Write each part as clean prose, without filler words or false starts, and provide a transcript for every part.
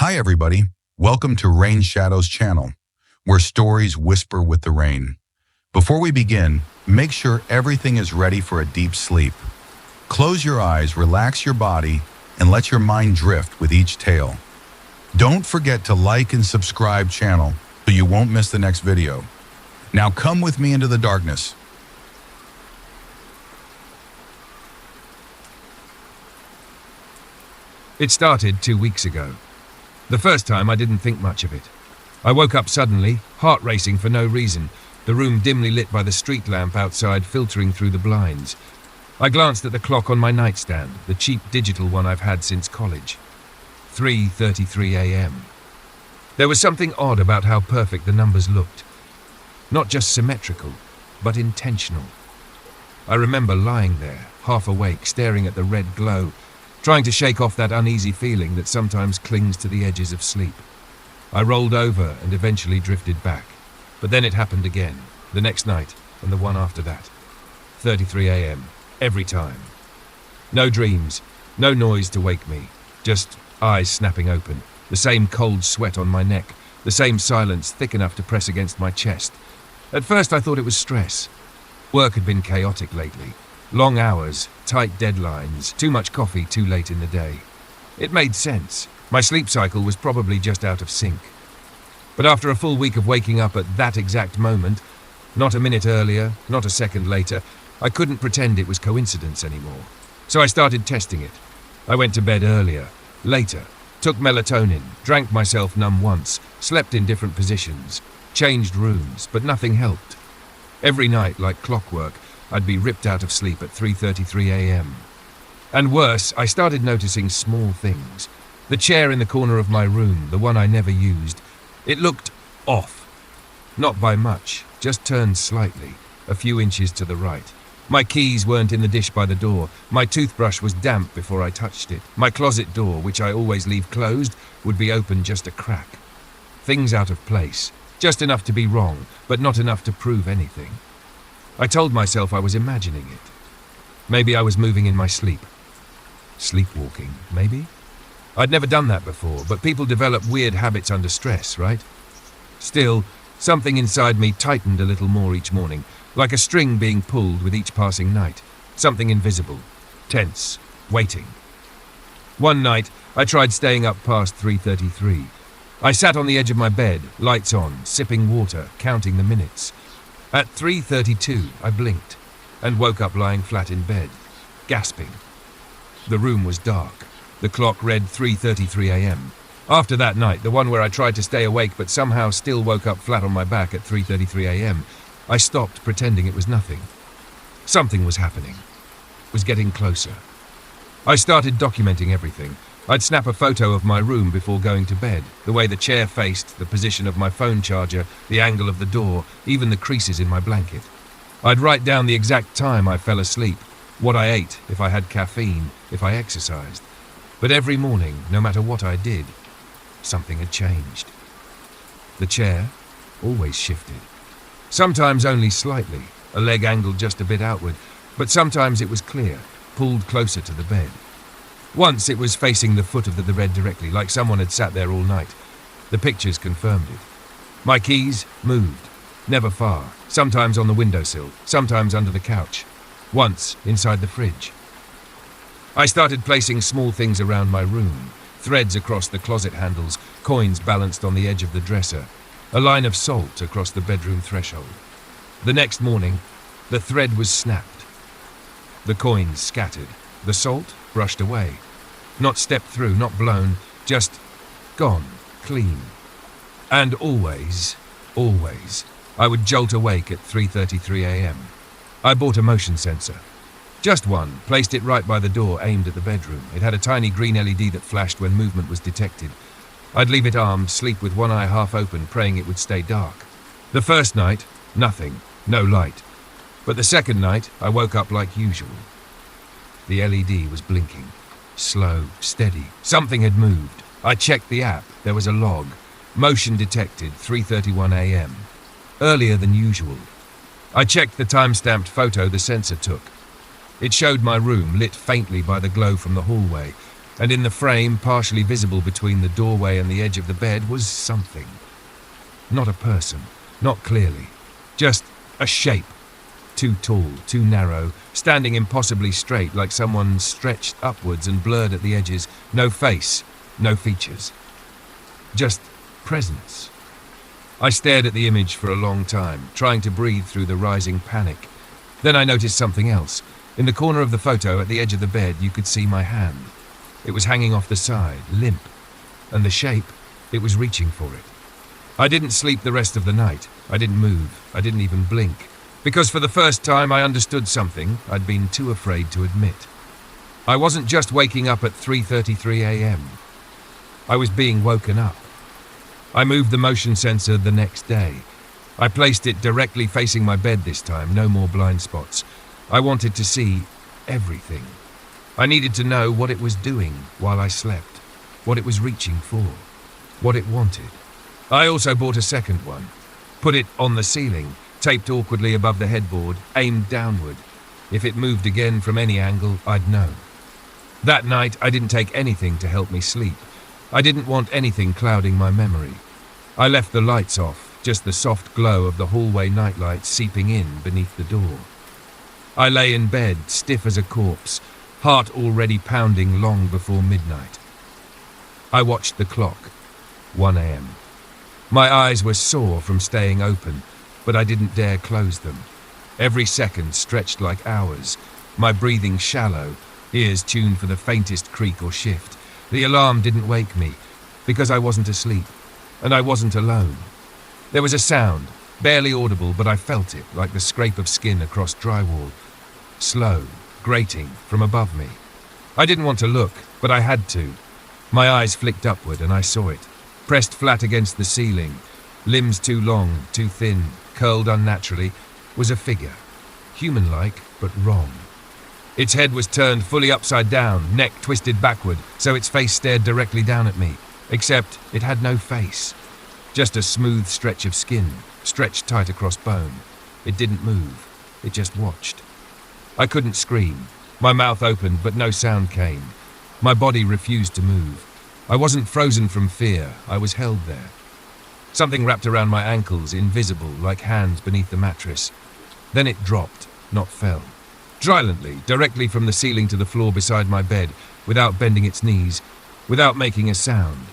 Hi everybody, welcome to Rain Shadows channel, where stories whisper with the rain. Before we begin, make sure everything is ready for a deep sleep. Close your eyes, relax your body, and let your mind drift with each tale. Don't forget to like and subscribe channel so you won't miss the next video. Now come with me into the darkness. It started 2 weeks ago. The first time I didn't think much of it. I woke up suddenly, heart racing for no reason, the room dimly lit by the street lamp outside filtering through the blinds. I glanced at the clock on my nightstand, the cheap digital one I've had since college. 3:33 a.m. There was something odd about how perfect the numbers looked. Not just symmetrical, but intentional. I remember lying there, half awake, staring at the red glow, trying to shake off that uneasy feeling that sometimes clings to the edges of sleep. I rolled over and eventually drifted back. But then it happened again, the next night and the one after that. 33 a.m. every time. No dreams, no noise to wake me, just eyes snapping open, the same cold sweat on my neck, the same silence thick enough to press against my chest. At first I thought it was stress. Work had been chaotic lately. Long hours, tight deadlines, too much coffee too late in the day. It made sense. My sleep cycle was probably just out of sync. But after a full week of waking up at that exact moment, not a minute earlier, not a second later, I couldn't pretend it was coincidence anymore. So I started testing it. I went to bed earlier, later, took melatonin, drank myself numb once, slept in different positions, changed rooms, but nothing helped. Every night, like clockwork, I'd be ripped out of sleep at 3:33 a.m. And worse, I started noticing small things. The chair in the corner of my room, the one I never used, it looked off. Not by much, just turned slightly, a few inches to the right. My keys weren't in the dish by the door. My toothbrush was damp before I touched it. My closet door, which I always leave closed, would be open just a crack. Things out of place, just enough to be wrong, but not enough to prove anything. I told myself I was imagining it. Maybe I was moving in my sleep. Sleepwalking, maybe? I'd never done that before, but people develop weird habits under stress, right? Still, something inside me tightened a little more each morning, like a string being pulled with each passing night. Something invisible, tense, waiting. One night, I tried staying up past 3:33. I sat on the edge of my bed, lights on, sipping water, counting the minutes. At 3:32, I blinked and woke up lying flat in bed, gasping. The room was dark. The clock read 3:33 a.m. After that night, the one where I tried to stay awake but somehow still woke up flat on my back at 3:33 a.m., I stopped pretending it was nothing. Something was happening. Was getting closer. I started documenting everything. I'd snap a photo of my room before going to bed, the way the chair faced, the position of my phone charger, the angle of the door, even the creases in my blanket. I'd write down the exact time I fell asleep, what I ate, if I had caffeine, if I exercised. But every morning, no matter what I did, something had changed. The chair always shifted. Sometimes only slightly, a leg angled just a bit outward, but sometimes it was clear, pulled closer to the bed. Once it was facing the foot of the bed directly, like someone had sat there all night. The pictures confirmed it. My keys moved, never far, sometimes on the windowsill, sometimes under the couch, once inside the fridge. I started placing small things around my room, threads across the closet handles, coins balanced on the edge of the dresser, a line of salt across the bedroom threshold. The next morning, the thread was snapped. The coins scattered, the salt brushed away. Not stepped through, not blown, just gone, clean. And always, I would jolt awake at 3:33 a.m. I bought a motion sensor. Just one, placed it right by the door, aimed at the bedroom. It had a tiny green LED that flashed when movement was detected. I'd leave it armed, sleep with one eye half open, praying it would stay dark. The first night, nothing, no light. But the second night, I woke up like usual. The LED was blinking. Slow, steady. Something had moved. I checked the app. There was a log. Motion detected, 3:31 a.m. Earlier than usual. I checked the time-stamped photo the sensor took. It showed my room lit faintly by the glow from the hallway. and in the frame, partially visible between the doorway and the edge of the bed, was something. Not a person, not clearly, just a shape. Too tall, too narrow, standing impossibly straight like someone stretched upwards and blurred at the edges. No face, no features. Just presence. I stared at the image for a long time, trying to breathe through the rising panic. Then I noticed something else. In the corner of the photo, at the edge of the bed, you could see my hand. It was hanging off the side, limp. And the shape, it was reaching for it. I didn't sleep the rest of the night. I didn't move. I didn't even blink. Because for the first time I understood something I'd been too afraid to admit. I wasn't just waking up at 3:33 a.m. I was being woken up. I moved the motion sensor the next day. I placed it directly facing my bed this time, no more blind spots. I wanted to see everything. I needed to know what it was doing while I slept, what it was reaching for, what it wanted. I also bought a second one, put it on the ceiling, taped awkwardly above the headboard, aimed downward. If it moved again from any angle, I'd know. That night, I didn't take anything to help me sleep. I didn't want anything clouding my memory. I left the lights off, just the soft glow of the hallway nightlight seeping in beneath the door. I lay in bed, stiff as a corpse, heart already pounding long before midnight. I watched the clock, 1 a.m. My eyes were sore from staying open, but I didn't dare close them. Every second stretched like hours, my breathing shallow, ears tuned for the faintest creak or shift. The alarm didn't wake me, because I wasn't asleep, and I wasn't alone. There was a sound, barely audible, but I felt it, like the scrape of skin across drywall. Slow, grating, from above me. I didn't want to look, but I had to. My eyes flicked upward, and I saw it, pressed flat against the ceiling, limbs too long, too thin, curled unnaturally, was a figure, human-like, but wrong. Its head was turned fully upside down, neck twisted backward, so its face stared directly down at me, except it had no face. Just a smooth stretch of skin, stretched tight across bone. It didn't move. It just watched. I couldn't scream. My mouth opened, but no sound came. My body refused to move. I wasn't frozen from fear. I was held there. Something wrapped around my ankles, invisible, like hands beneath the mattress. Then it dropped, not fell. Violently, directly from the ceiling to the floor beside my bed, without bending its knees, without making a sound.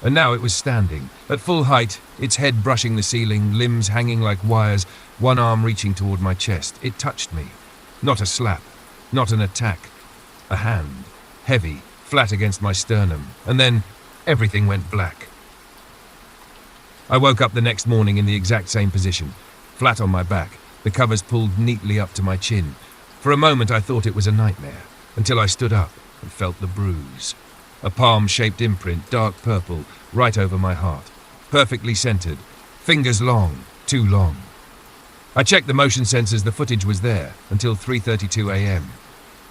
And now it was standing, at full height, its head brushing the ceiling, limbs hanging like wires, one arm reaching toward my chest. It touched me. Not a slap, not an attack. A hand, heavy, flat against my sternum, and then everything went black. I woke up the next morning in the exact same position, flat on my back, the covers pulled neatly up to my chin. For a moment I thought it was a nightmare, until I stood up and felt the bruise. A palm-shaped imprint, dark purple, right over my heart. Perfectly centered, fingers long, too long. I checked the motion sensors, the footage was there, until 3:32 a.m.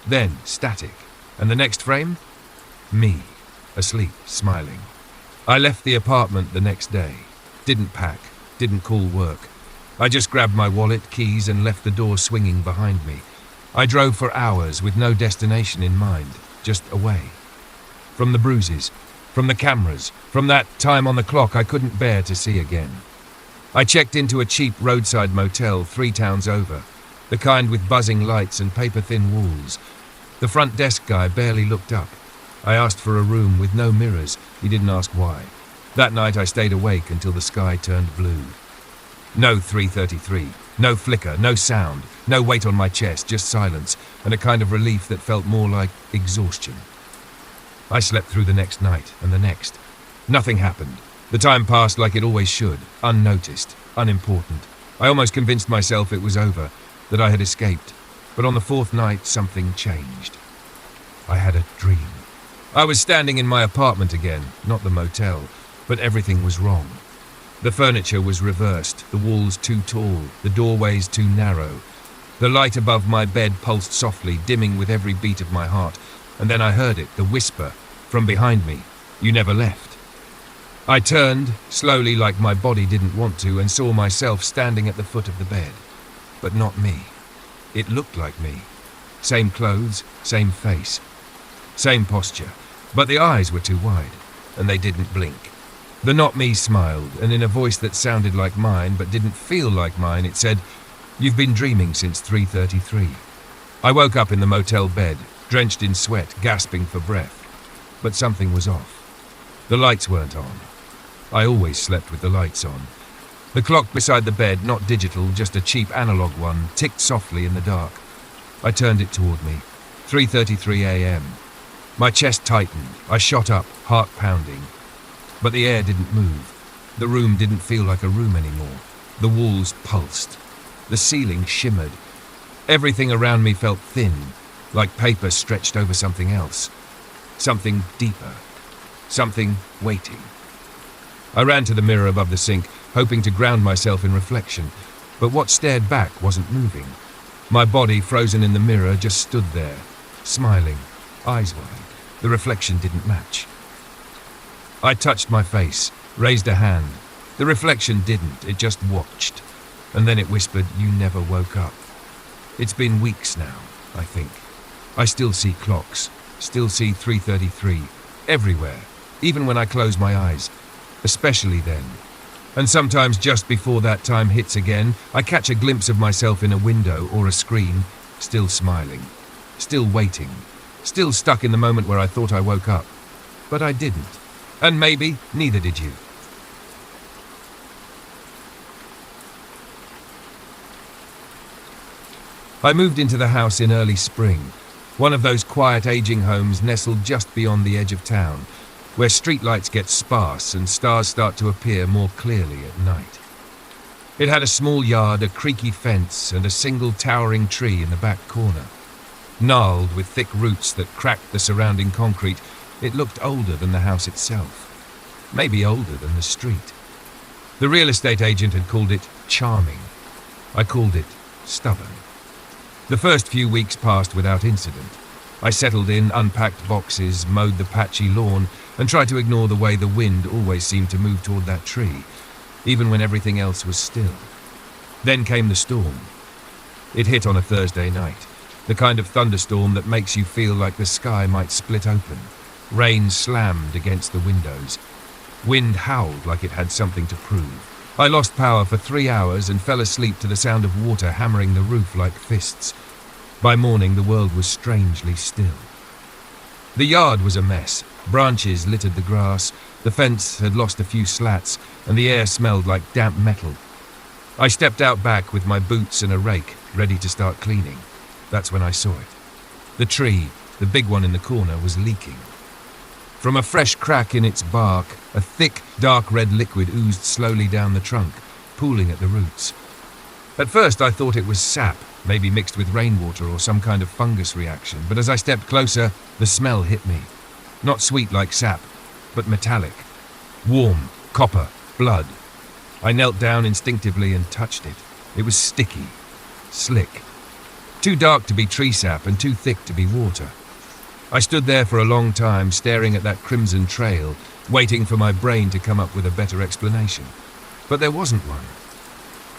Then, static. And the next frame? Me, asleep, smiling. I left the apartment the next day. Didn't pack, didn't call work. I just grabbed my wallet, keys, and left the door swinging behind me. I drove for hours with no destination in mind, just away. From the bruises, from the cameras, from that time on the clock I couldn't bear to see again. I checked into a cheap roadside motel 3 towns over, the kind with buzzing lights and paper-thin walls. The front desk guy barely looked up. I asked for a room with no mirrors. He didn't ask why. That night I stayed awake until the sky turned blue. No 3:33, no flicker, no sound, no weight on my chest, just silence, and a kind of relief that felt more like exhaustion. I slept through the next night, and the next. Nothing happened. The time passed like it always should, unnoticed, unimportant. I almost convinced myself it was over, that I had escaped. But on the 4th night, something changed. I had a dream. I was standing in my apartment again, not the motel, but everything was wrong. The furniture was reversed, the walls too tall, the doorways too narrow. The light above my bed pulsed softly, dimming with every beat of my heart, and then I heard it, the whisper, from behind me, "You never left." I turned, slowly like my body didn't want to, and saw myself standing at the foot of the bed. But not me. It looked like me. Same clothes, same face. Same posture. But the eyes were too wide, and they didn't blink. The not me smiled, and in a voice that sounded like mine but didn't feel like mine, it said, "You've been dreaming since 3:33. I woke up in the motel bed, drenched in sweat, gasping for breath. But something was off. The lights weren't on. I always slept with the lights on. The clock beside the bed, not digital, just a cheap analog one, ticked softly in the dark. I turned it toward me. 3:33 a.m. My chest tightened. I shot up, heart pounding. But the air didn't move. The room didn't feel like a room anymore. The walls pulsed. The ceiling shimmered. Everything around me felt thin, like paper stretched over something else. Something deeper. Something waiting. I ran to the mirror above the sink, hoping to ground myself in reflection, but what stared back wasn't moving. My body, frozen in the mirror, just stood there, smiling, eyes wide. The reflection didn't match. I touched my face, raised a hand. The reflection didn't, it just watched. And then it whispered, "You never woke up." It's been weeks now, I think. I still see clocks, still see 3:33, everywhere, even when I close my eyes, especially then. And sometimes just before that time hits again, I catch a glimpse of myself in a window or a screen, still smiling, still waiting, still stuck in the moment where I thought I woke up. But I didn't. And maybe neither did you. I moved into the house in early spring, one of those quiet aging homes nestled just beyond the edge of town, where streetlights get sparse and stars start to appear more clearly at night. It had a small yard, a creaky fence, and a single towering tree in the back corner. Gnarled with thick roots that cracked the surrounding concrete, it looked older than the house itself. Maybe older than the street. The real estate agent had called it charming. I called it stubborn. The first few weeks passed without incident. I settled in, unpacked boxes, mowed the patchy lawn, and tried to ignore the way the wind always seemed to move toward that tree, even when everything else was still. Then came the storm. It hit on a Thursday night, the kind of thunderstorm that makes you feel like the sky might split open. Rain slammed against the windows. Wind howled like it had something to prove. I lost power for 3 hours and fell asleep to the sound of water hammering the roof like fists. By morning, the world was strangely still. The yard was a mess. Branches littered the grass, the fence had lost a few slats, and the air smelled like damp metal. I stepped out back with my boots and a rake, ready to start cleaning. That's when I saw it. The tree, the big one in the corner, was leaking. From a fresh crack in its bark, a thick, dark red liquid oozed slowly down the trunk, pooling at the roots. At first I thought it was sap, maybe mixed with rainwater or some kind of fungus reaction, but as I stepped closer, the smell hit me. Not sweet like sap, but metallic. Warm, copper, blood. I knelt down instinctively and touched it. It was sticky, slick. Too dark to be tree sap and too thick to be water. I stood there for a long time, staring at that crimson trail, waiting for my brain to come up with a better explanation. But there wasn't one.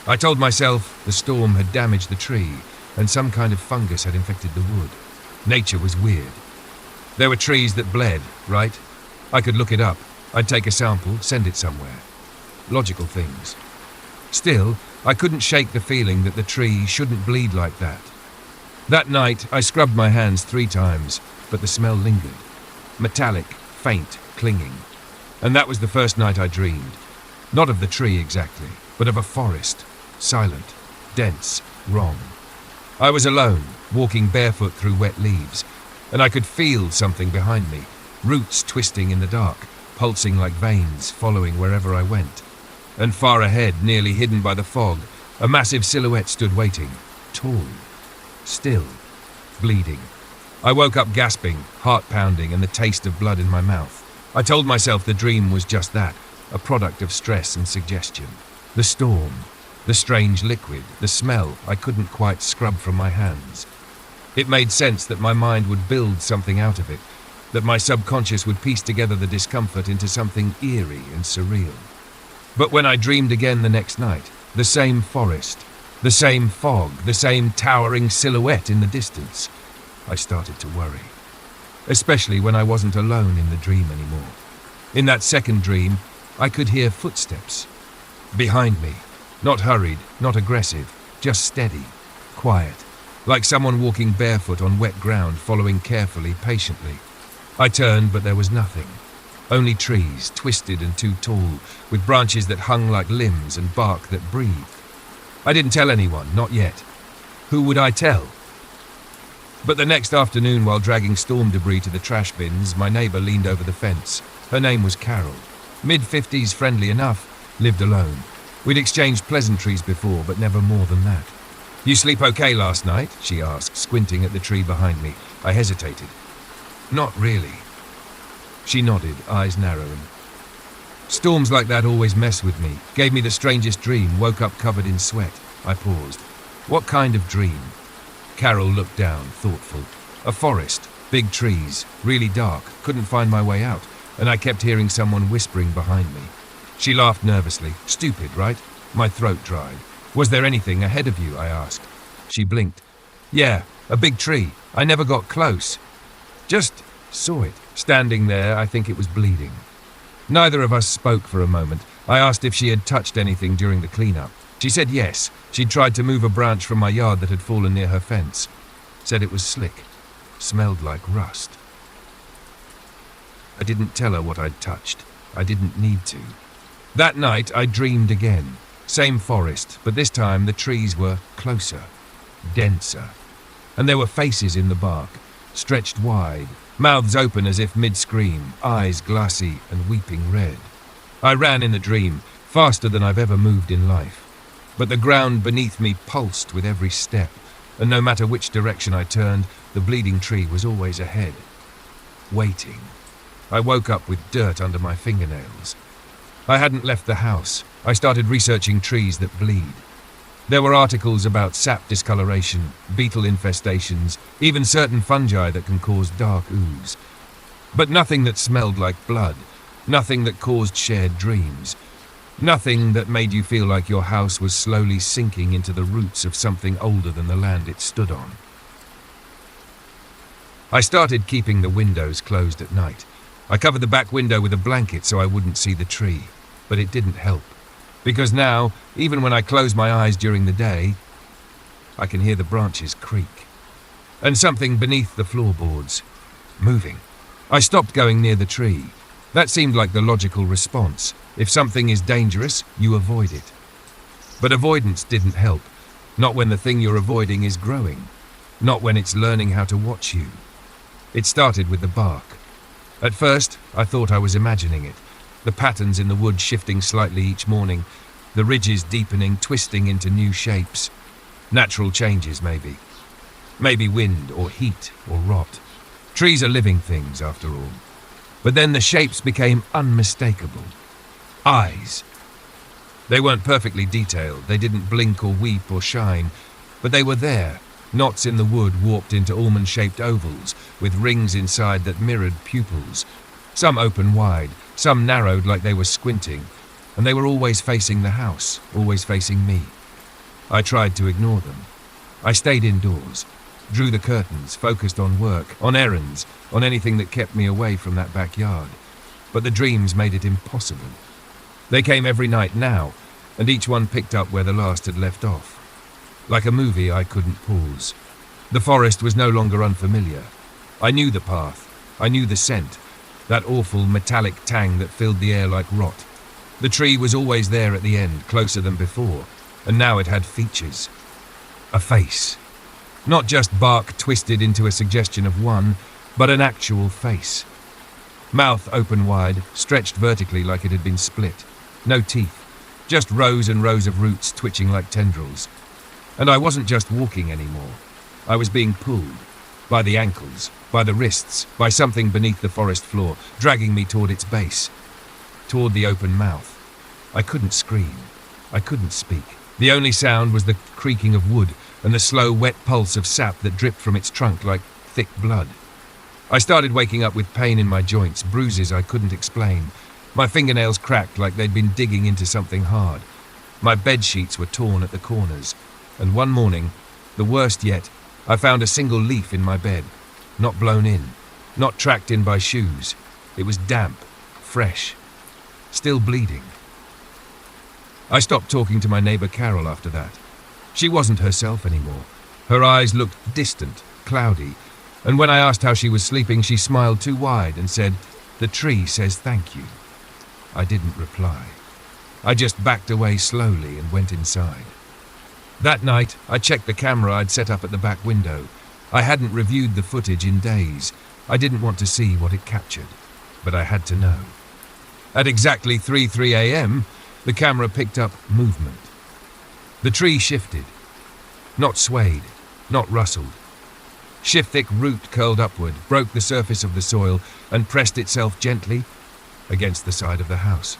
I told myself the storm had damaged the tree, and some kind of fungus had infected the wood. Nature was weird. There were trees that bled, right? I could look it up. I'd take a sample, send it somewhere. Logical things. Still, I couldn't shake the feeling that the tree shouldn't bleed like that. That night, I scrubbed my hands 3 times, but the smell lingered. Metallic, faint, clinging. And that was the first night I dreamed. Not of the tree exactly, but of a forest. Silent, dense, wrong. I was alone, walking barefoot through wet leaves, and I could feel something behind me, roots twisting in the dark, pulsing like veins, following wherever I went. And far ahead, nearly hidden by the fog, a massive silhouette stood waiting, tall, still, bleeding. I woke up gasping, heart pounding, and the taste of blood in my mouth. I told myself the dream was just that, a product of stress and suggestion. The storm, the strange liquid, the smell I couldn't quite scrub from my hands. It made sense that my mind would build something out of it, that my subconscious would piece together the discomfort into something eerie and surreal. But when I dreamed again the next night, the same forest, the same fog, the same towering silhouette in the distance, I started to worry. especially when I wasn't alone in the dream anymore. In that second dream, I could hear footsteps. Behind me. Not hurried, not aggressive, just steady, quiet, like someone walking barefoot on wet ground, following carefully, patiently. I turned, but there was nothing. Only trees, twisted and too tall, with branches that hung like limbs and bark that breathed. I didn't tell anyone, not yet. Who would I tell? But the next afternoon, while dragging storm debris to the trash bins, my neighbour leaned over the fence. Her name was Carol. Mid-50s, friendly enough, lived alone. We'd exchanged pleasantries before, but never more than that. "You sleep okay last night?" she asked, squinting at the tree behind me. I hesitated. "Not really." She nodded, eyes narrowing. "Storms like that always mess with me. Gave me the strangest dream, woke up covered in sweat." I paused. "What kind of dream?" Carol looked down, thoughtful. "A forest, big trees, really dark, couldn't find my way out, and I kept hearing someone whispering behind me." She laughed nervously. "Stupid, right?" My throat dried. "Was there anything ahead of you?" I asked. She blinked. "Yeah, a big tree. I never got close. Just saw it. Standing there, I think it was bleeding." Neither of us spoke for a moment. I asked if she had touched anything during the cleanup. She said yes. She'd tried to move a branch from my yard that had fallen near her fence. Said it was slick. Smelled like rust. I didn't tell her what I'd touched. I didn't need to. That night, I dreamed again. Same forest, but this time the trees were closer, denser. And there were faces in the bark, stretched wide, mouths open as if mid-scream, eyes glassy and weeping red. I ran in the dream, faster than I've ever moved in life. But the ground beneath me pulsed with every step, and no matter which direction I turned, the bleeding tree was always ahead. Waiting. I woke up with dirt under my fingernails. I hadn't left the house. I started researching trees that bleed. There were articles about sap discoloration, beetle infestations, even certain fungi that can cause dark ooze. But nothing that smelled like blood, nothing that caused shared dreams, nothing that made you feel like your house was slowly sinking into the roots of something older than the land it stood on. I started keeping the windows closed at night. I covered the back window with a blanket so I wouldn't see the tree, but it didn't help. Because now, even when I close my eyes during the day, I can hear the branches creak. And something beneath the floorboards, moving. I stopped going near the tree. That seemed like the logical response. If something is dangerous, you avoid it. But avoidance didn't help. Not when the thing you're avoiding is growing. Not when it's learning how to watch you. It started with the bark. At first, I thought I was imagining it. The patterns in the wood shifting slightly each morning, the ridges deepening, twisting into new shapes. Natural changes, maybe. Maybe wind or heat or rot. Trees are living things, after all. But then the shapes became unmistakable. Eyes. They weren't perfectly detailed. They didn't blink or weep or shine. But they were there. Knots in the wood warped into almond-shaped ovals, with rings inside that mirrored pupils. Some open wide, some narrowed like they were squinting, and they were always facing the house, always facing me. I tried to ignore them. I stayed indoors, drew the curtains, focused on work, on errands, on anything that kept me away from that backyard. But the dreams made it impossible. They came every night now, and each one picked up where the last had left off. Like a movie, I couldn't pause. The forest was no longer unfamiliar. I knew the path. I knew the scent. That awful metallic tang that filled the air like rot. The tree was always there at the end, closer than before, and now it had features. A face. Not just bark twisted into a suggestion of one, but an actual face. Mouth open wide, stretched vertically like it had been split. No teeth. Just rows and rows of roots twitching like tendrils. And I wasn't just walking anymore. I was being pulled. By the ankles, by the wrists, by something beneath the forest floor, dragging me toward its base. Toward the open mouth. I couldn't scream. I couldn't speak. The only sound was the creaking of wood and the slow, wet pulse of sap that dripped from its trunk like thick blood. I started waking up with pain in my joints, bruises I couldn't explain. My fingernails cracked like they'd been digging into something hard. My bed sheets were torn at the corners. And one morning, the worst yet, I found a single leaf in my bed, not blown in, not tracked in by shoes. It was damp, fresh, still bleeding. I stopped talking to my neighbour Carol after that. She wasn't herself anymore. Her eyes looked distant, cloudy, and when I asked how she was sleeping, she smiled too wide and said, "The tree says thank you." I didn't reply. I just backed away slowly and went inside. That night, I checked the camera I'd set up at the back window. I hadn't reviewed the footage in days. I didn't want to see what it captured, but I had to know. At exactly 3:03 a.m., the camera picked up movement. The tree shifted, not swayed, not rustled. Shift-thick root curled upward, broke the surface of the soil, and pressed itself gently against the side of the house.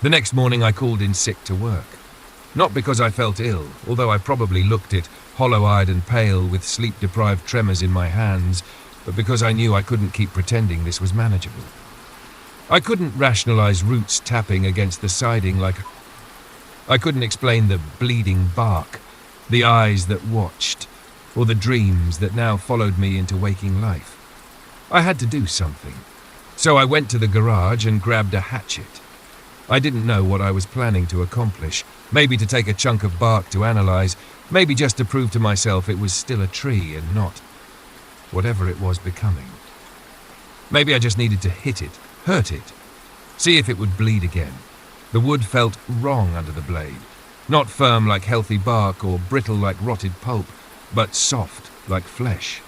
The next morning I called in sick to work. Not because I felt ill, although I probably looked it, hollow-eyed and pale with sleep-deprived tremors in my hands, but because I knew I couldn't keep pretending this was manageable. I couldn't rationalize roots tapping against the siding like... I couldn't explain the bleeding bark, the eyes that watched, or the dreams that now followed me into waking life. I had to do something. So I went to the garage and grabbed a hatchet. I didn't know what I was planning to accomplish. Maybe to take a chunk of bark to analyze, maybe just to prove to myself it was still a tree and not whatever it was becoming. Maybe I just needed to hit it, hurt it, see if it would bleed again. The wood felt wrong under the blade, not firm like healthy bark or brittle like rotted pulp, but soft like flesh.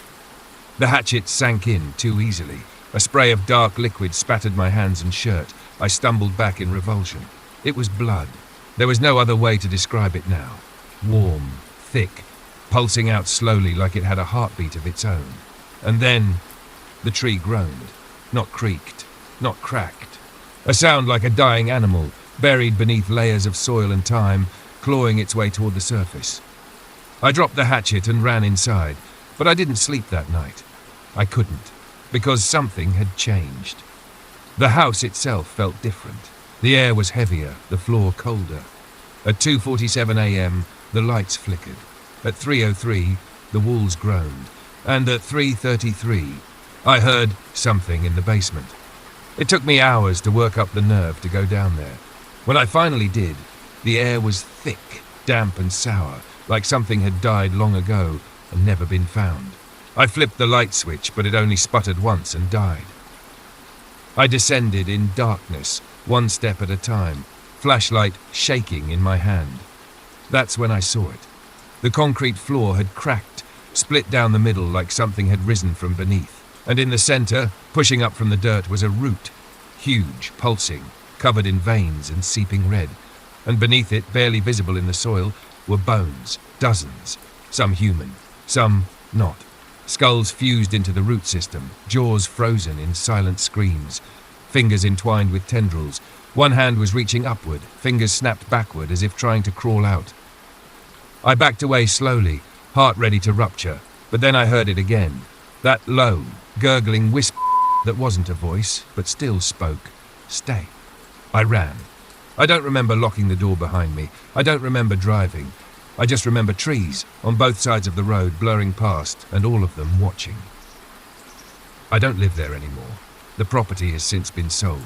The hatchet sank in too easily. A spray of dark liquid spattered my hands and shirt. I stumbled back in revulsion. It was blood. There was no other way to describe it now. Warm, thick, pulsing out slowly like it had a heartbeat of its own. And then the tree groaned, not creaked, not cracked. A sound like a dying animal, buried beneath layers of soil and time, clawing its way toward the surface. I dropped the hatchet and ran inside, but I didn't sleep that night. I couldn't, because something had changed. The house itself felt different. The air was heavier, the floor colder. At 2:47 a.m., the lights flickered. At 3:03, the walls groaned. And at 3:33, I heard something in the basement. It took me hours to work up the nerve to go down there. When I finally did, the air was thick, damp and sour, like something had died long ago and never been found. I flipped the light switch, but it only sputtered once and died. I descended in darkness, one step at a time, flashlight shaking in my hand. That's when I saw it. The concrete floor had cracked, split down the middle like something had risen from beneath. And in the center, pushing up from the dirt, was a root, huge, pulsing, covered in veins and seeping red. And beneath it, barely visible in the soil, were bones, dozens, some human, some not. Skulls fused into the root system, jaws frozen in silent screams, fingers entwined with tendrils. One hand was reaching upward, fingers snapped backward as if trying to crawl out. I backed away slowly, heart ready to rupture, but then I heard it again. That low, gurgling whisper that wasn't a voice, but still spoke. Stay. I ran. I don't remember locking the door behind me. I don't remember driving. I just remember trees on both sides of the road blurring past and all of them watching. I don't live there anymore. The property has since been sold.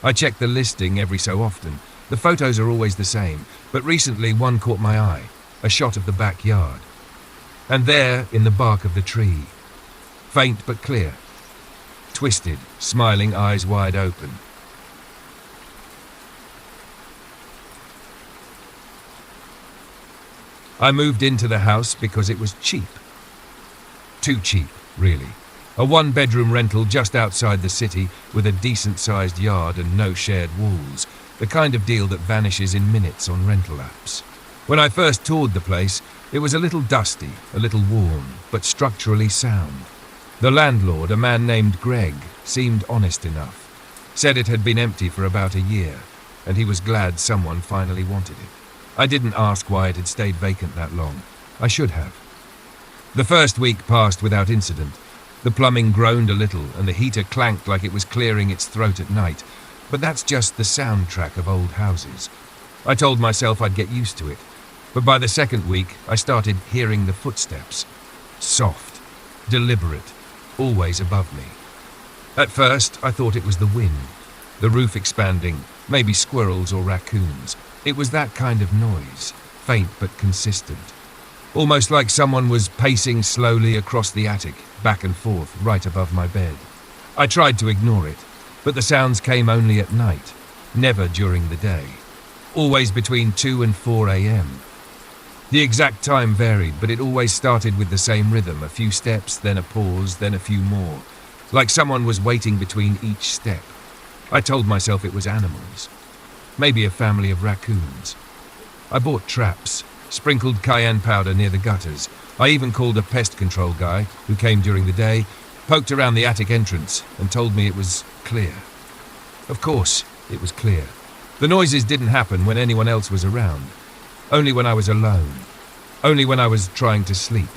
I check the listing every so often. The photos are always the same, but recently one caught my eye, a shot of the backyard. And there, in the bark of the tree, faint but clear, twisted, smiling, eyes wide open. I moved into the house because it was cheap. Too cheap, really. A one-bedroom rental just outside the city with a decent-sized yard and no shared walls. The kind of deal that vanishes in minutes on rental apps. When I first toured the place, it was a little dusty, a little worn, but structurally sound. The landlord, a man named Greg, seemed honest enough. Said it had been empty for about a year, and he was glad someone finally wanted it. I didn't ask why it had stayed vacant that long. I should have. The first week passed without incident. The plumbing groaned a little, and the heater clanked like it was clearing its throat at night. But that's just the soundtrack of old houses. I told myself I'd get used to it. But by the second week, I started hearing the footsteps. Soft, deliberate, always above me. At first, I thought it was the wind, the roof expanding, maybe squirrels or raccoons. It was that kind of noise, faint but consistent. Almost like someone was pacing slowly across the attic, back and forth, right above my bed. I tried to ignore it, but the sounds came only at night, never during the day. Always between 2 and 4 a.m. The exact time varied, but it always started with the same rhythm, a few steps, then a pause, then a few more, like someone was waiting between each step. I told myself it was animals, maybe a family of raccoons. I bought traps, sprinkled cayenne powder near the gutters. I even called a pest control guy, who came during the day, poked around the attic entrance, and told me it was clear. Of course, it was clear. The noises didn't happen when anyone else was around. Only when I was alone. Only when I was trying to sleep.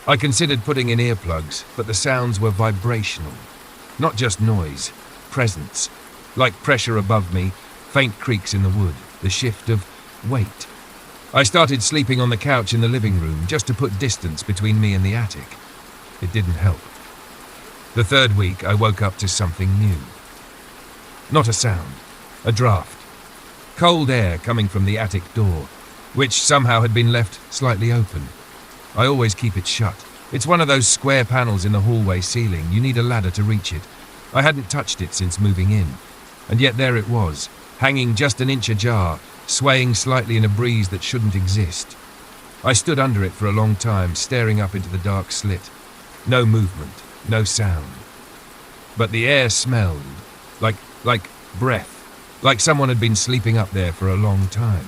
I considered putting in earplugs, but the sounds were vibrational. Not just noise, presence. Like pressure above me, faint creaks in the wood, the shift of weight. I started sleeping on the couch in the living room just to put distance between me and the attic. It didn't help. The third week, I woke up to something new. Not a sound, a draft. Cold air coming from the attic door, which somehow had been left slightly open. I always keep it shut. It's one of those square panels in the hallway ceiling. You need a ladder to reach it. I hadn't touched it since moving in, and yet there it was, hanging just an inch ajar, swaying slightly in a breeze that shouldn't exist. I stood under it for a long time, staring up into the dark slit. No movement, no sound. But the air smelled, like breath, like someone had been sleeping up there for a long time.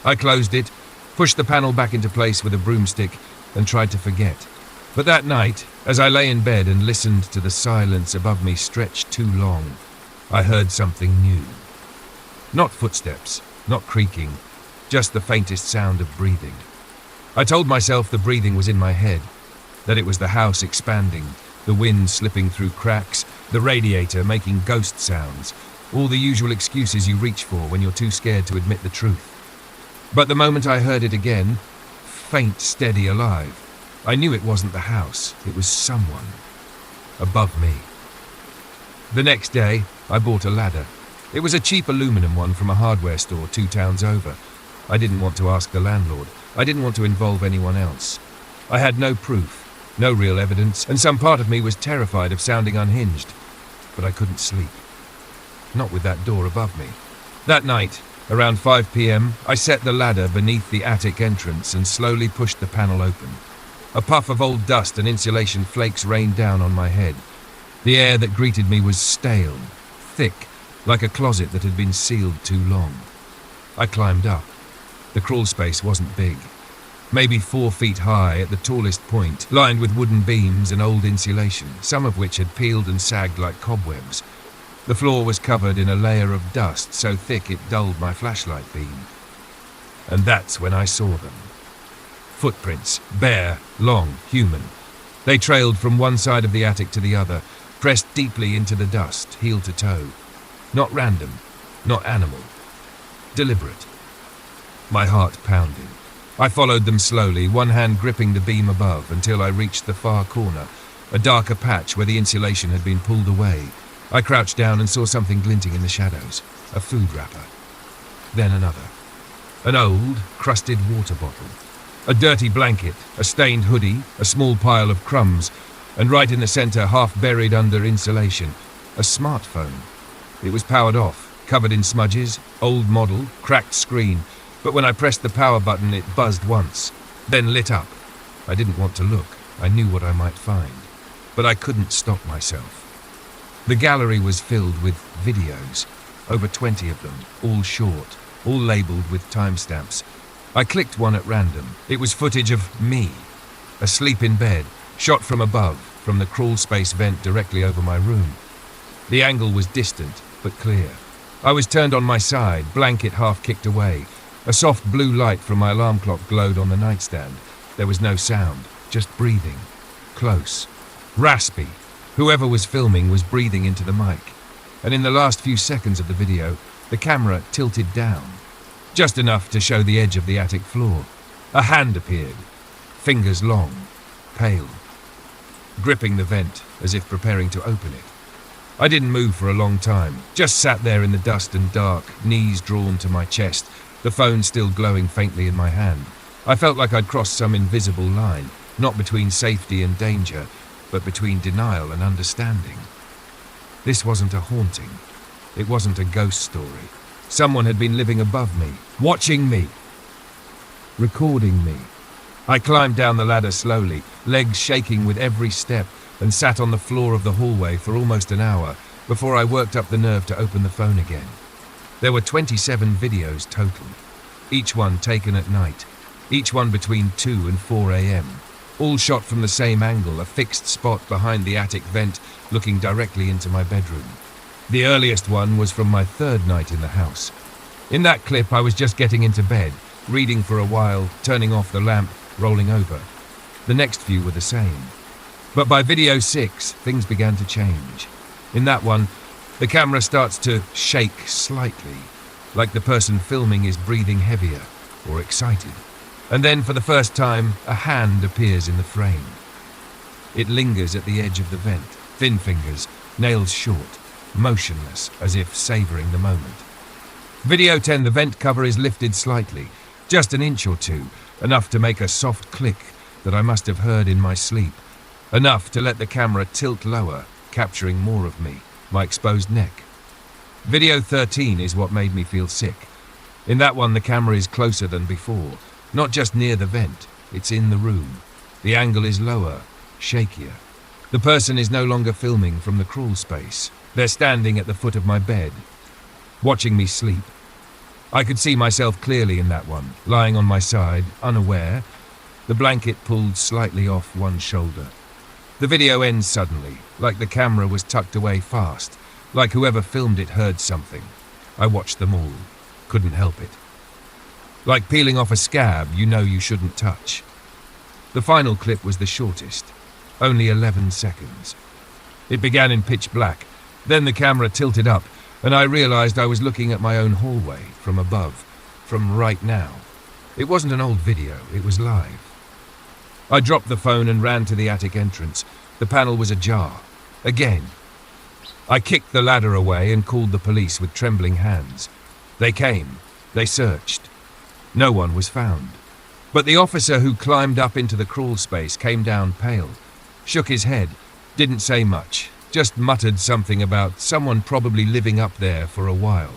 I closed it, pushed the panel back into place with a broomstick, and tried to forget. But that night, as I lay in bed and listened to the silence above me stretch too long, I heard something new. Not footsteps, not creaking, just the faintest sound of breathing. I told myself the breathing was in my head, that it was the house expanding, the wind slipping through cracks, the radiator making ghost sounds, all the usual excuses you reach for when you're too scared to admit the truth. But the moment I heard it again, faint, steady, alive, I knew it wasn't the house, it was someone. Above me. The next day, I bought a ladder. It was a cheap aluminum one from a hardware store 2 towns over. I didn't want to ask the landlord. I didn't want to involve anyone else. I had no proof, no real evidence, and some part of me was terrified of sounding unhinged. But I couldn't sleep. Not with that door above me. That night, around 5 p.m., I set the ladder beneath the attic entrance and slowly pushed the panel open. A puff of old dust and insulation flakes rained down on my head. The air that greeted me was stale, thick, like a closet that had been sealed too long. I climbed up. The crawl space wasn't big. Maybe 4 feet high at the tallest point, lined with wooden beams and old insulation, some of which had peeled and sagged like cobwebs. The floor was covered in a layer of dust so thick it dulled my flashlight beam. And that's when I saw them. Footprints, bare, long, human. They trailed from one side of the attic to the other, pressed deeply into the dust, heel to toe. Not random, not animal. Deliberate. My heart pounded. I followed them slowly, one hand gripping the beam above until I reached the far corner, a darker patch where the insulation had been pulled away. I crouched down and saw something glinting in the shadows, a food wrapper. Then another. An old, crusted water bottle. A dirty blanket, a stained hoodie, a small pile of crumbs, and right in the center, half buried under insulation, a smartphone. It was powered off, covered in smudges, old model, cracked screen, but when I pressed the power button it buzzed once, then lit up. I didn't want to look. I knew what I might find, but I couldn't stop myself. The gallery was filled with videos, over 20 of them, all short, all labelled with timestamps. I clicked one at random. It was footage of me, asleep in bed, shot from above, from the crawl space vent directly over my room. The angle was distant, but clear. I was turned on my side, blanket half kicked away. A soft blue light from my alarm clock glowed on the nightstand. There was no sound, just breathing. Close. Raspy. Whoever was filming was breathing into the mic. And in the last few seconds of the video, the camera tilted down. Just enough to show the edge of the attic floor. A hand appeared. Fingers long. Pale. gripping the vent as if preparing to open it. I didn't move for a long time, just sat there in the dust and dark, knees drawn to my chest, the phone still glowing faintly in my hand. I felt like I'd crossed some invisible line, not between safety and danger, but between denial and understanding. This wasn't a haunting. It wasn't a ghost story. Someone had been living above me, watching me, recording me. I climbed down the ladder slowly, legs shaking with every step, and sat on the floor of the hallway for almost an hour before I worked up the nerve to open the phone again. There were 27 videos total, each one taken at night, each one between 2 and 4 a.m., all shot from the same angle, a fixed spot behind the attic vent looking directly into my bedroom. The earliest one was from my third night in the house. In that clip, I was just getting into bed, reading for a while, turning off the lamp, rolling over. The next few were the same. But by video 6, things began to change. In that one, the camera starts to shake slightly, like the person filming is breathing heavier or excited. And then, for the first time, a hand appears in the frame. It lingers at the edge of the vent, thin fingers, nails short, motionless, as if savouring the moment. Video 10, the vent cover is lifted slightly, just an inch or two, enough to make a soft click that I must have heard in my sleep, enough to let the camera tilt lower, capturing more of me, my exposed neck. Video 13 is what made me feel sick. In that one, the camera is closer than before, not just near the vent, it's in the room. The angle is lower, shakier. The person is no longer filming from the crawl space. They're standing at the foot of my bed, watching me sleep. I could see myself clearly in that one, lying on my side, unaware, the blanket pulled slightly off one shoulder. The video ends suddenly, like the camera was tucked away fast, like whoever filmed it heard something. I watched them all, couldn't help it. Like peeling off a scab you know you shouldn't touch. The final clip was the shortest, only 11 seconds. It began in pitch black, then the camera tilted up, and I realized I was looking at my own hallway, from above, from right now. It wasn't an old video, it was live. I dropped the phone and ran to the attic entrance. The panel was ajar. Again. I kicked the ladder away and called the police with trembling hands. They came. They searched. No one was found. But the officer who climbed up into the crawl space came down pale, shook his head, didn't say much, just muttered something about someone probably living up there for a while.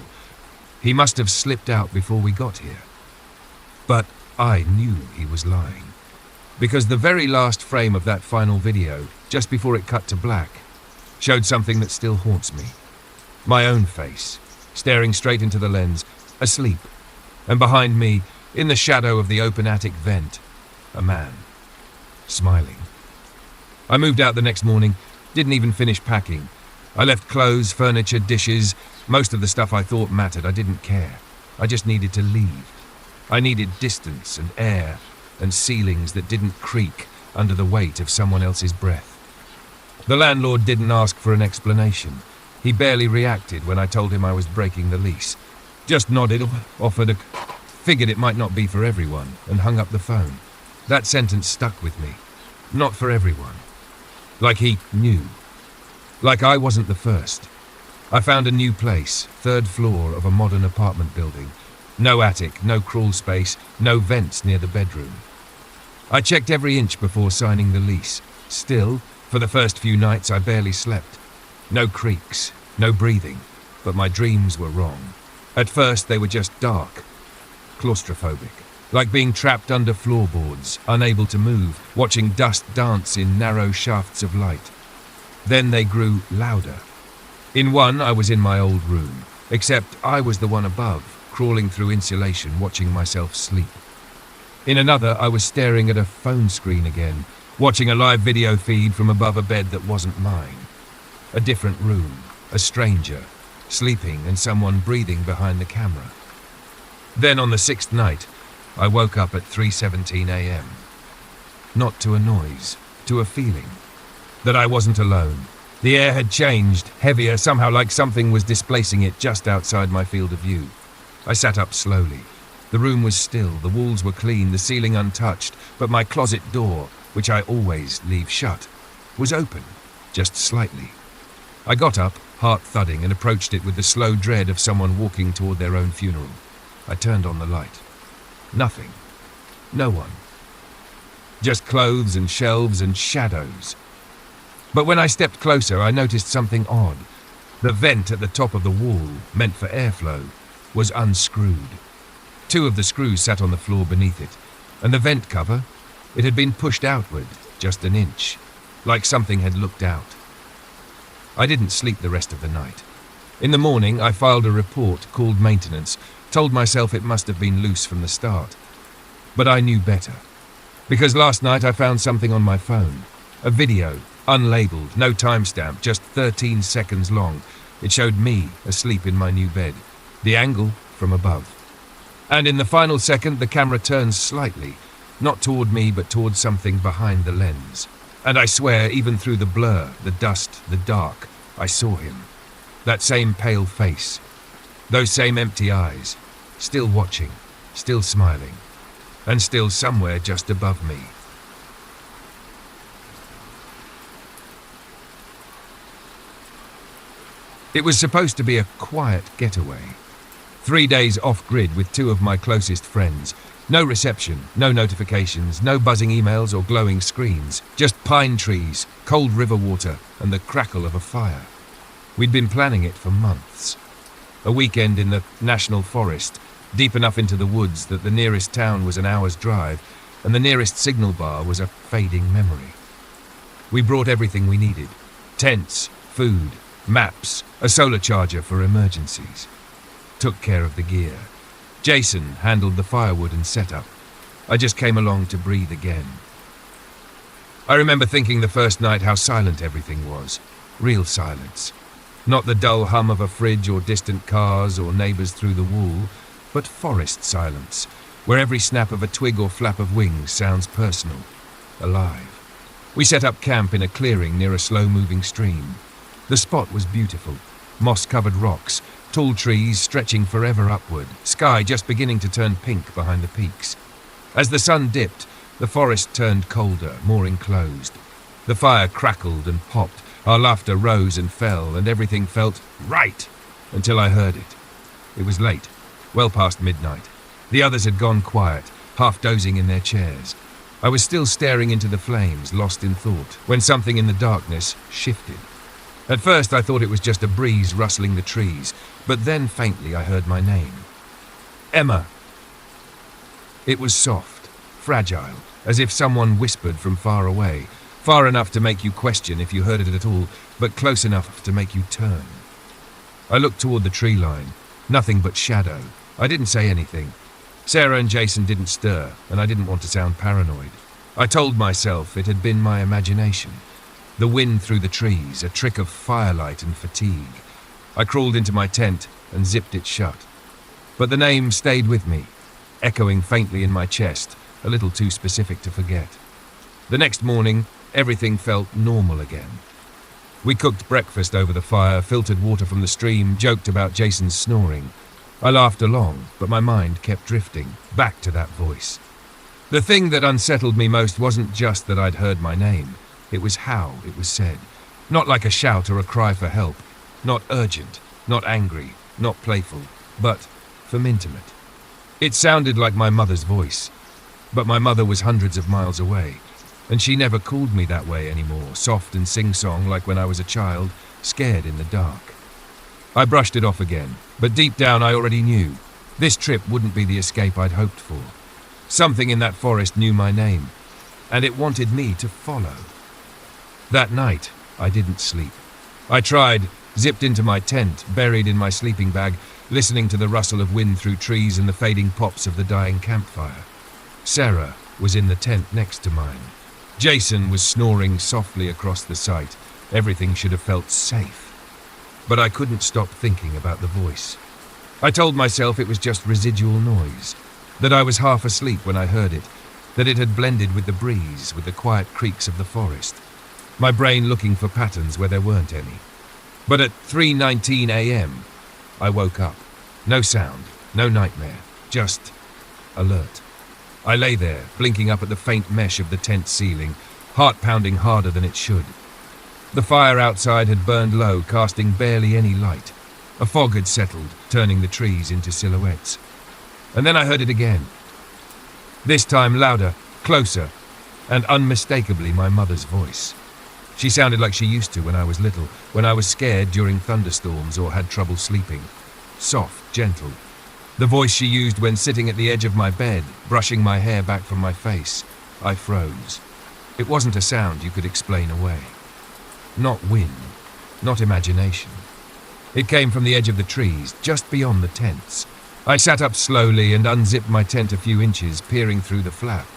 He must have slipped out before we got here. But I knew he was lying. Because the very last frame of that final video, just before it cut to black, showed something that still haunts me. My own face, staring straight into the lens, asleep, and behind me, in the shadow of the open attic vent, a man, smiling. I moved out the next morning, didn't even finish packing. I left clothes, furniture, dishes, most of the stuff I thought mattered. I didn't care. I just needed to leave. I needed distance and air and ceilings that didn't creak under the weight of someone else's breath. The landlord didn't ask for an explanation. He barely reacted when I told him I was breaking the lease. Just nodded, figured it might not be for everyone, and hung up the phone. That sentence stuck with me. Not for everyone. Like he knew. Like I wasn't the first. I found a new place, 3rd floor of a modern apartment building. No attic, no crawl space, no vents near the bedroom. I checked every inch before signing the lease. Still, for the first few nights I barely slept. No creaks, no breathing, but my dreams were wrong. At first they were just dark, claustrophobic, like being trapped under floorboards, unable to move, watching dust dance in narrow shafts of light. Then they grew louder. In one, I was in my old room, except I was the one above, crawling through insulation, watching myself sleep. In another, I was staring at a phone screen again, watching a live video feed from above a bed that wasn't mine. A different room, a stranger, sleeping and someone breathing behind the camera. Then on the 6th night, I woke up at 3:17 a.m. Not to a noise, to a feeling. That I wasn't alone. The air had changed, heavier, somehow like something was displacing it just outside my field of view. I sat up slowly. The room was still, the walls were clean, the ceiling untouched, but my closet door, which I always leave shut, was open, just slightly. I got up, heart thudding, and approached it with the slow dread of someone walking toward their own funeral. I turned on the light. Nothing. No one. Just clothes and shelves and shadows. But when I stepped closer, I noticed something odd. The vent at the top of the wall, meant for airflow, was unscrewed. 2 of the screws sat on the floor beneath it, and the vent cover, it had been pushed outward, just an inch, like something had looked out. I didn't sleep the rest of the night. In the morning, I filed a report, called maintenance, told myself it must have been loose from the start. But I knew better. Because last night I found something on my phone. A video, unlabeled, no timestamp, just 13 seconds long. It showed me asleep in my new bed. The angle from above. And in the final second, the camera turns slightly, not toward me, but toward something behind the lens. And I swear, even through the blur, the dust, the dark, I saw him. That same pale face. Those same empty eyes. Still watching, still smiling. And still somewhere just above me. It was supposed to be a quiet getaway. 3 days off-grid with 2 of my closest friends. No reception, no notifications, no buzzing emails or glowing screens. Just pine trees, cold river water, and the crackle of a fire. We'd been planning it for months. A weekend in the national forest, deep enough into the woods that the nearest town was an hour's drive, and the nearest signal bar was a fading memory. We brought everything we needed. Tents, food, maps, a solar charger for emergencies. Took care of the gear. Jason handled the firewood and setup. I just came along to breathe again. I remember thinking the first night how silent everything was. Real silence. Not the dull hum of a fridge or distant cars or neighbors through the wall, but forest silence, where every snap of a twig or flap of wings sounds personal, alive. We set up camp in a clearing near a slow-moving stream. The spot was beautiful. Moss-covered rocks, tall trees stretching forever upward, sky just beginning to turn pink behind the peaks. As the sun dipped, the forest turned colder, more enclosed. The fire crackled and popped, our laughter rose and fell, and everything felt right until I heard it. It was late, well past midnight. The others had gone quiet, half dozing in their chairs. I was still staring into the flames, lost in thought, when something in the darkness shifted. At first I thought it was just a breeze rustling the trees, but then faintly I heard my name. Emma. It was soft, fragile, as if someone whispered from far away, far enough to make you question if you heard it at all, but close enough to make you turn. I looked toward the tree line, nothing but shadow. I didn't say anything. Sarah and Jason didn't stir, and I didn't want to sound paranoid. I told myself it had been my imagination. The wind through the trees, a trick of firelight and fatigue. I crawled into my tent and zipped it shut. But the name stayed with me, echoing faintly in my chest, a little too specific to forget. The next morning, everything felt normal again. We cooked breakfast over the fire, filtered water from the stream, joked about Jason's snoring. I laughed along, but my mind kept drifting, back to that voice. The thing that unsettled me most wasn't just that I'd heard my name. It was how it was said. Not like a shout or a cry for help. Not urgent, not angry, not playful, but from intimate. It sounded like my mother's voice. But my mother was hundreds of miles away, and she never called me that way anymore, soft and sing-song like when I was a child, scared in the dark. I brushed it off again, but deep down I already knew. This trip wouldn't be the escape I'd hoped for. Something in that forest knew my name, and it wanted me to follow. That night, I didn't sleep. I tried, zipped into my tent, buried in my sleeping bag, listening to the rustle of wind through trees and the fading pops of the dying campfire. Sarah was in the tent next to mine. Jason was snoring softly across the site. Everything should have felt safe. But I couldn't stop thinking about the voice. I told myself it was just residual noise, that I was half asleep when I heard it, that it had blended with the breeze, with the quiet creaks of the forest. My brain looking for patterns where there weren't any. But at 3:19 a.m., I woke up. No sound, no nightmare, just alert. I lay there, blinking up at the faint mesh of the tent ceiling, heart pounding harder than it should. The fire outside had burned low, casting barely any light. A fog had settled, turning the trees into silhouettes. And then I heard it again. This time louder, closer, and unmistakably my mother's voice. She sounded like she used to when I was little, when I was scared during thunderstorms or had trouble sleeping. Soft, gentle. The voice she used when sitting at the edge of my bed, brushing my hair back from my face. I froze. It wasn't a sound you could explain away. Not wind, not imagination. It came from the edge of the trees, just beyond the tents. I sat up slowly and unzipped my tent a few inches, peering through the flap.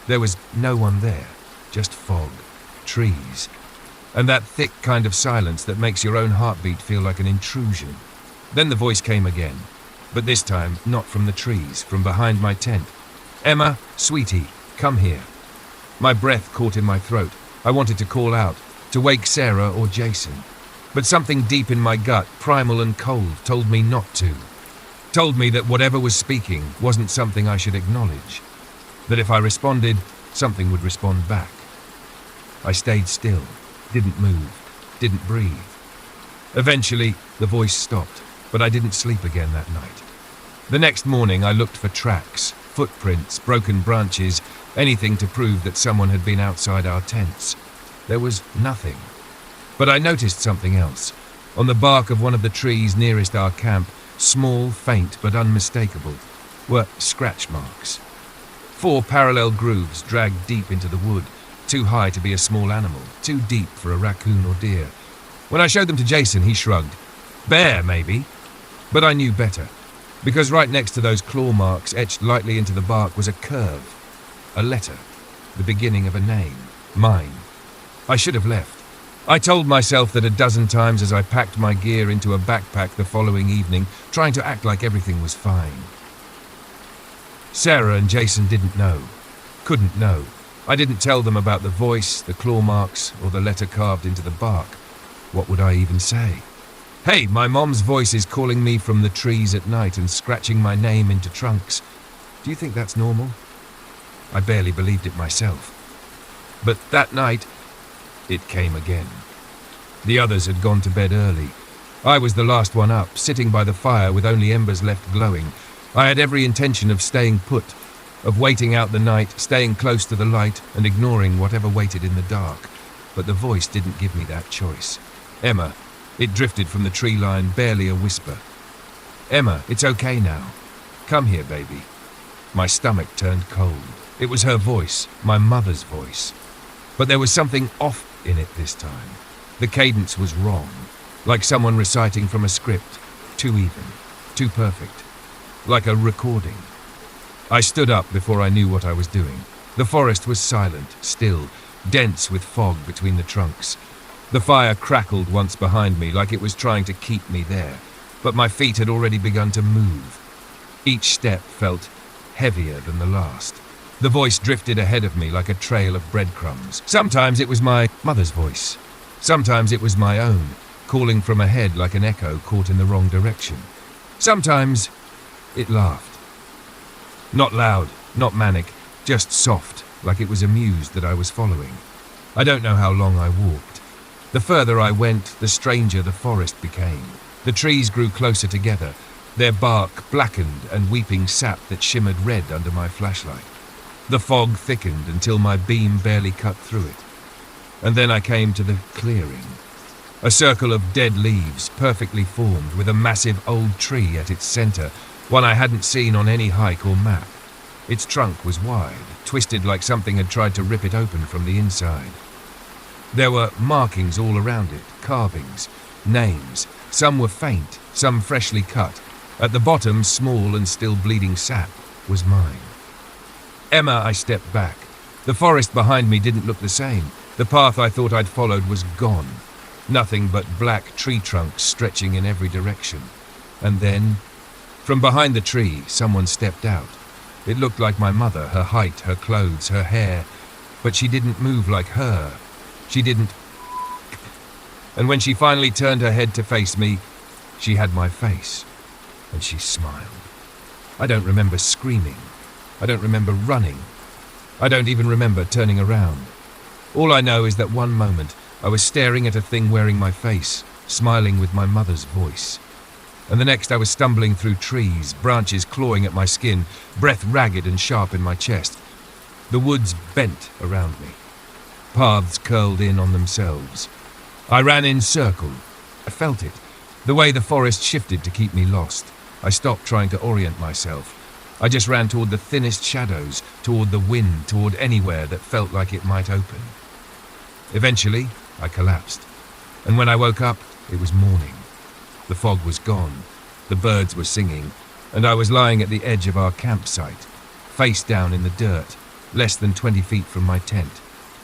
There was no one there, just fog, trees, and that thick kind of silence that makes your own heartbeat feel like an intrusion. Then the voice came again, but this time not from the trees, from behind my tent. "Emma, sweetie, come here." My breath caught in my throat. I wanted to call out, to wake Sarah or Jason. But something deep in my gut, primal and cold, told me not to. Told me that whatever was speaking wasn't something I should acknowledge. That if I responded, something would respond back. I stayed still, didn't move, didn't breathe. Eventually, the voice stopped, but I didn't sleep again that night. The next morning, I looked for tracks, footprints, broken branches, anything to prove that someone had been outside our tents. There was nothing. But I noticed something else. On the bark of one of the trees nearest our camp, small, faint, but unmistakable, were scratch marks. 4 parallel grooves dragged deep into the wood, too high to be a small animal, too deep for a raccoon or deer. When I showed them to Jason, he shrugged. Bear, maybe. But I knew better, because right next to those claw marks etched lightly into the bark was a curve, a letter, the beginning of a name, mine. I should have left. I told myself that a dozen times as I packed my gear into a backpack the following evening, trying to act like everything was fine. Sarah and Jason didn't know, couldn't know. I didn't tell them about the voice, the claw marks, or the letter carved into the bark. What would I even say? Hey, my mom's voice is calling me from the trees at night and scratching my name into trunks. Do you think that's normal? I barely believed it myself. But that night, it came again. The others had gone to bed early. I was the last one up, sitting by the fire with only embers left glowing. I had every intention of staying put, of waiting out the night, staying close to the light and ignoring whatever waited in the dark. But the voice didn't give me that choice. Emma. It drifted from the tree line, barely a whisper. Emma, it's okay now. Come here, baby. My stomach turned cold. It was her voice, my mother's voice. But there was something off in it this time. The cadence was wrong, like someone reciting from a script, too even, too perfect, like a recording. I stood up before I knew what I was doing. The forest was silent, still, dense with fog between the trunks. The fire crackled once behind me, like it was trying to keep me there, but my feet had already begun to move. Each step felt heavier than the last. The voice drifted ahead of me like a trail of breadcrumbs. Sometimes it was my mother's voice. Sometimes it was my own, calling from ahead like an echo caught in the wrong direction. Sometimes it laughed. Not loud, not manic, just soft, like it was amused that I was following. I don't know how long I walked. The further I went, the stranger the forest became. The trees grew closer together, their bark blackened and weeping sap that shimmered red under my flashlight. The fog thickened until my beam barely cut through it. And then I came to the clearing. A circle of dead leaves, perfectly formed, with a massive old tree at its center, one I hadn't seen on any hike or map. Its trunk was wide, twisted like something had tried to rip it open from the inside. There were markings all around it, carvings, names. Some were faint, some freshly cut. At the bottom, small and still bleeding sap, was mine. Emma, I stepped back. The forest behind me didn't look the same. The path I thought I'd followed was gone. Nothing but black tree trunks stretching in every direction. And then, from behind the tree, someone stepped out. It looked like my mother, her height, her clothes, her hair. But she didn't move like her. She didn't. And when she finally turned her head to face me, she had my face. And she smiled. I don't remember screaming. I don't remember running. I don't even remember turning around. All I know is that one moment, I was staring at a thing wearing my face, smiling with my mother's voice. And the next I was stumbling through trees, branches clawing at my skin, breath ragged and sharp in my chest. The woods bent around me. Paths curled in on themselves. I ran in circle. I felt it, the way the forest shifted to keep me lost. I stopped trying to orient myself. I just ran toward the thinnest shadows, toward the wind, toward anywhere that felt like it might open. Eventually, I collapsed. And when I woke up, it was morning. The fog was gone, the birds were singing, and I was lying at the edge of our campsite, face down in the dirt, less than 20 feet from my tent.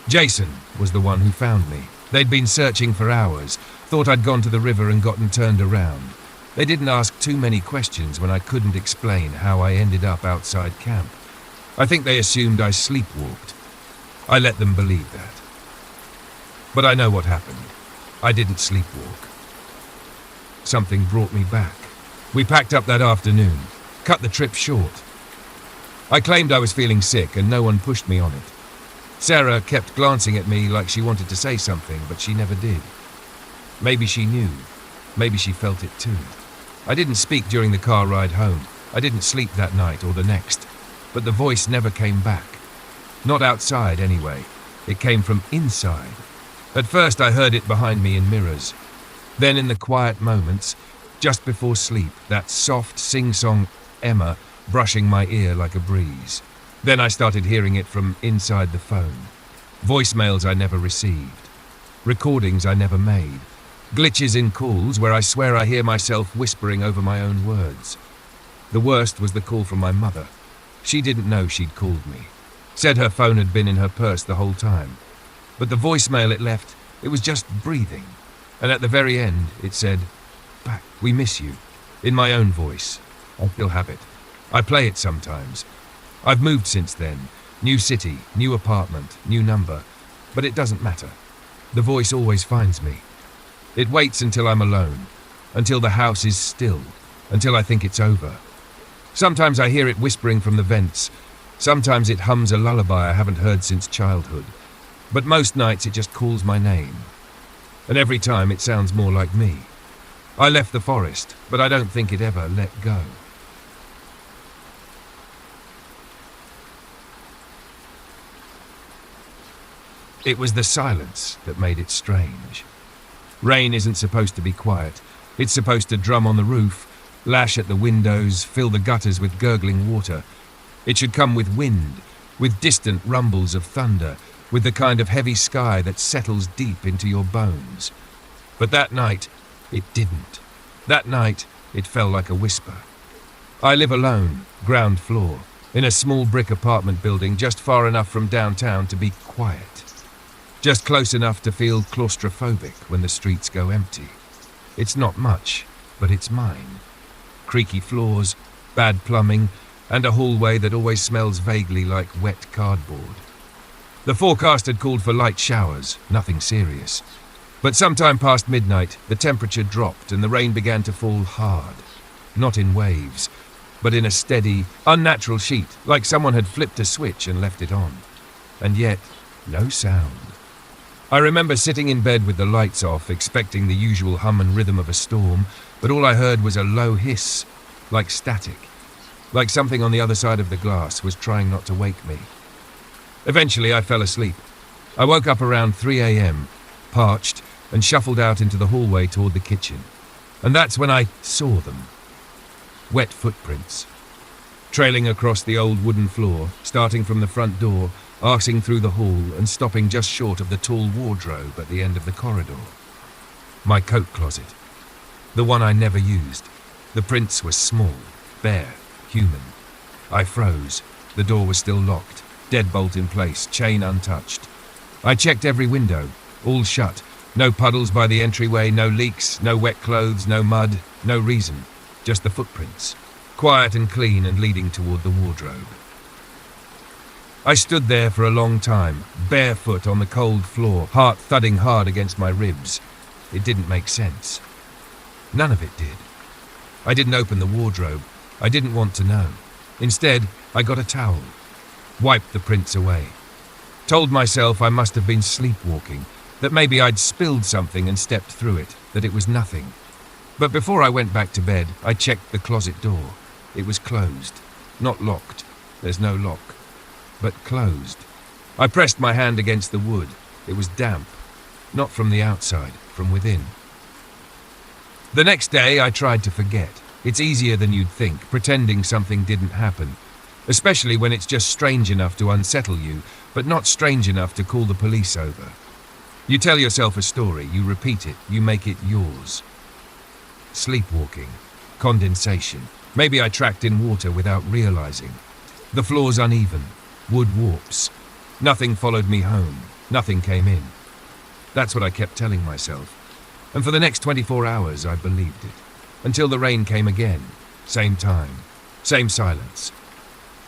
Jason was the one who found me. They'd been searching for hours, thought I'd gone to the river and gotten turned around. They didn't ask too many questions when I couldn't explain how I ended up outside camp. I think they assumed I sleepwalked. I let them believe that. But I know what happened. I didn't sleepwalk. Something brought me back. We packed up that afternoon, cut the trip short. I claimed I was feeling sick and no one pushed me on it. Sarah kept glancing at me like she wanted to say something, but she never did. Maybe she knew. Maybe she felt it too. I didn't speak during the car ride home. I didn't sleep that night or the next. But the voice never came back. Not outside, anyway. It came from inside. At first I heard it behind me in mirrors. Then in the quiet moments, just before sleep, that soft sing-song Emma brushing my ear like a breeze. Then I started hearing it from inside the phone. Voicemails I never received. Recordings I never made. Glitches in calls where I swear I hear myself whispering over my own words. The worst was the call from my mother. She didn't know she'd called me. Said her phone had been in her purse the whole time. But the voicemail it left, it was just breathing. And at the very end, it said, "Back, we miss you," in my own voice. I still have it. I play it sometimes. I've moved since then. New city, new apartment, new number. But it doesn't matter. The voice always finds me. It waits until I'm alone, until the house is still, until I think it's over. Sometimes I hear it whispering from the vents. Sometimes it hums a lullaby I haven't heard since childhood. But most nights it just calls my name. And every time it sounds more like me. I left the forest, but I don't think it ever let go. It was the silence that made it strange. Rain isn't supposed to be quiet. It's supposed to drum on the roof, lash at the windows, fill the gutters with gurgling water. It should come with wind, with distant rumbles of thunder, with the kind of heavy sky that settles deep into your bones. But that night, it didn't. That night, it fell like a whisper. I live alone, ground floor, in a small brick apartment building just far enough from downtown to be quiet. Just close enough to feel claustrophobic when the streets go empty. It's not much, but it's mine. Creaky floors, bad plumbing, and a hallway that always smells vaguely like wet cardboard. The forecast had called for light showers, nothing serious. But sometime past midnight, the temperature dropped and the rain began to fall hard. Not in waves, but in a steady, unnatural sheet, like someone had flipped a switch and left it on. And yet, no sound. I remember sitting in bed with the lights off, expecting the usual hum and rhythm of a storm, but all I heard was a low hiss, like static, like something on the other side of the glass was trying not to wake me. Eventually, I fell asleep. I woke up around 3 a.m., parched, and shuffled out into the hallway toward the kitchen. And that's when I saw them. Wet footprints, trailing across the old wooden floor, starting from the front door, arcing through the hall and stopping just short of the tall wardrobe at the end of the corridor. My coat closet. The one I never used. The prints were small, bare, human. I froze. The door was still locked, deadbolt in place, chain untouched. I checked every window, all shut. No puddles by the entryway, no leaks, no wet clothes, no mud, no reason. Just the footprints. Quiet and clean and leading toward the wardrobe. I stood there for a long time, barefoot on the cold floor, heart thudding hard against my ribs. It didn't make sense. None of it did. I didn't open the wardrobe. I didn't want to know. Instead, I got a towel, wiped the prints away. Told myself I must have been sleepwalking, that maybe I'd spilled something and stepped through it, that it was nothing. But before I went back to bed, I checked the closet door. It was closed. Not locked. There's no lock. But closed. I pressed my hand against the wood. It was damp. Not from the outside, from within. The next day, I tried to forget. It's easier than you'd think, pretending something didn't happen, especially when it's just strange enough to unsettle you, but not strange enough to call the police over. You tell yourself a story, you repeat it, you make it yours. Sleepwalking, condensation. Maybe I tracked in water without realizing. The floor's uneven, wood warps. Nothing followed me home, nothing came in. That's what I kept telling myself. And for the next 24 hours, I believed it. Until the rain came again. Same time. Same silence.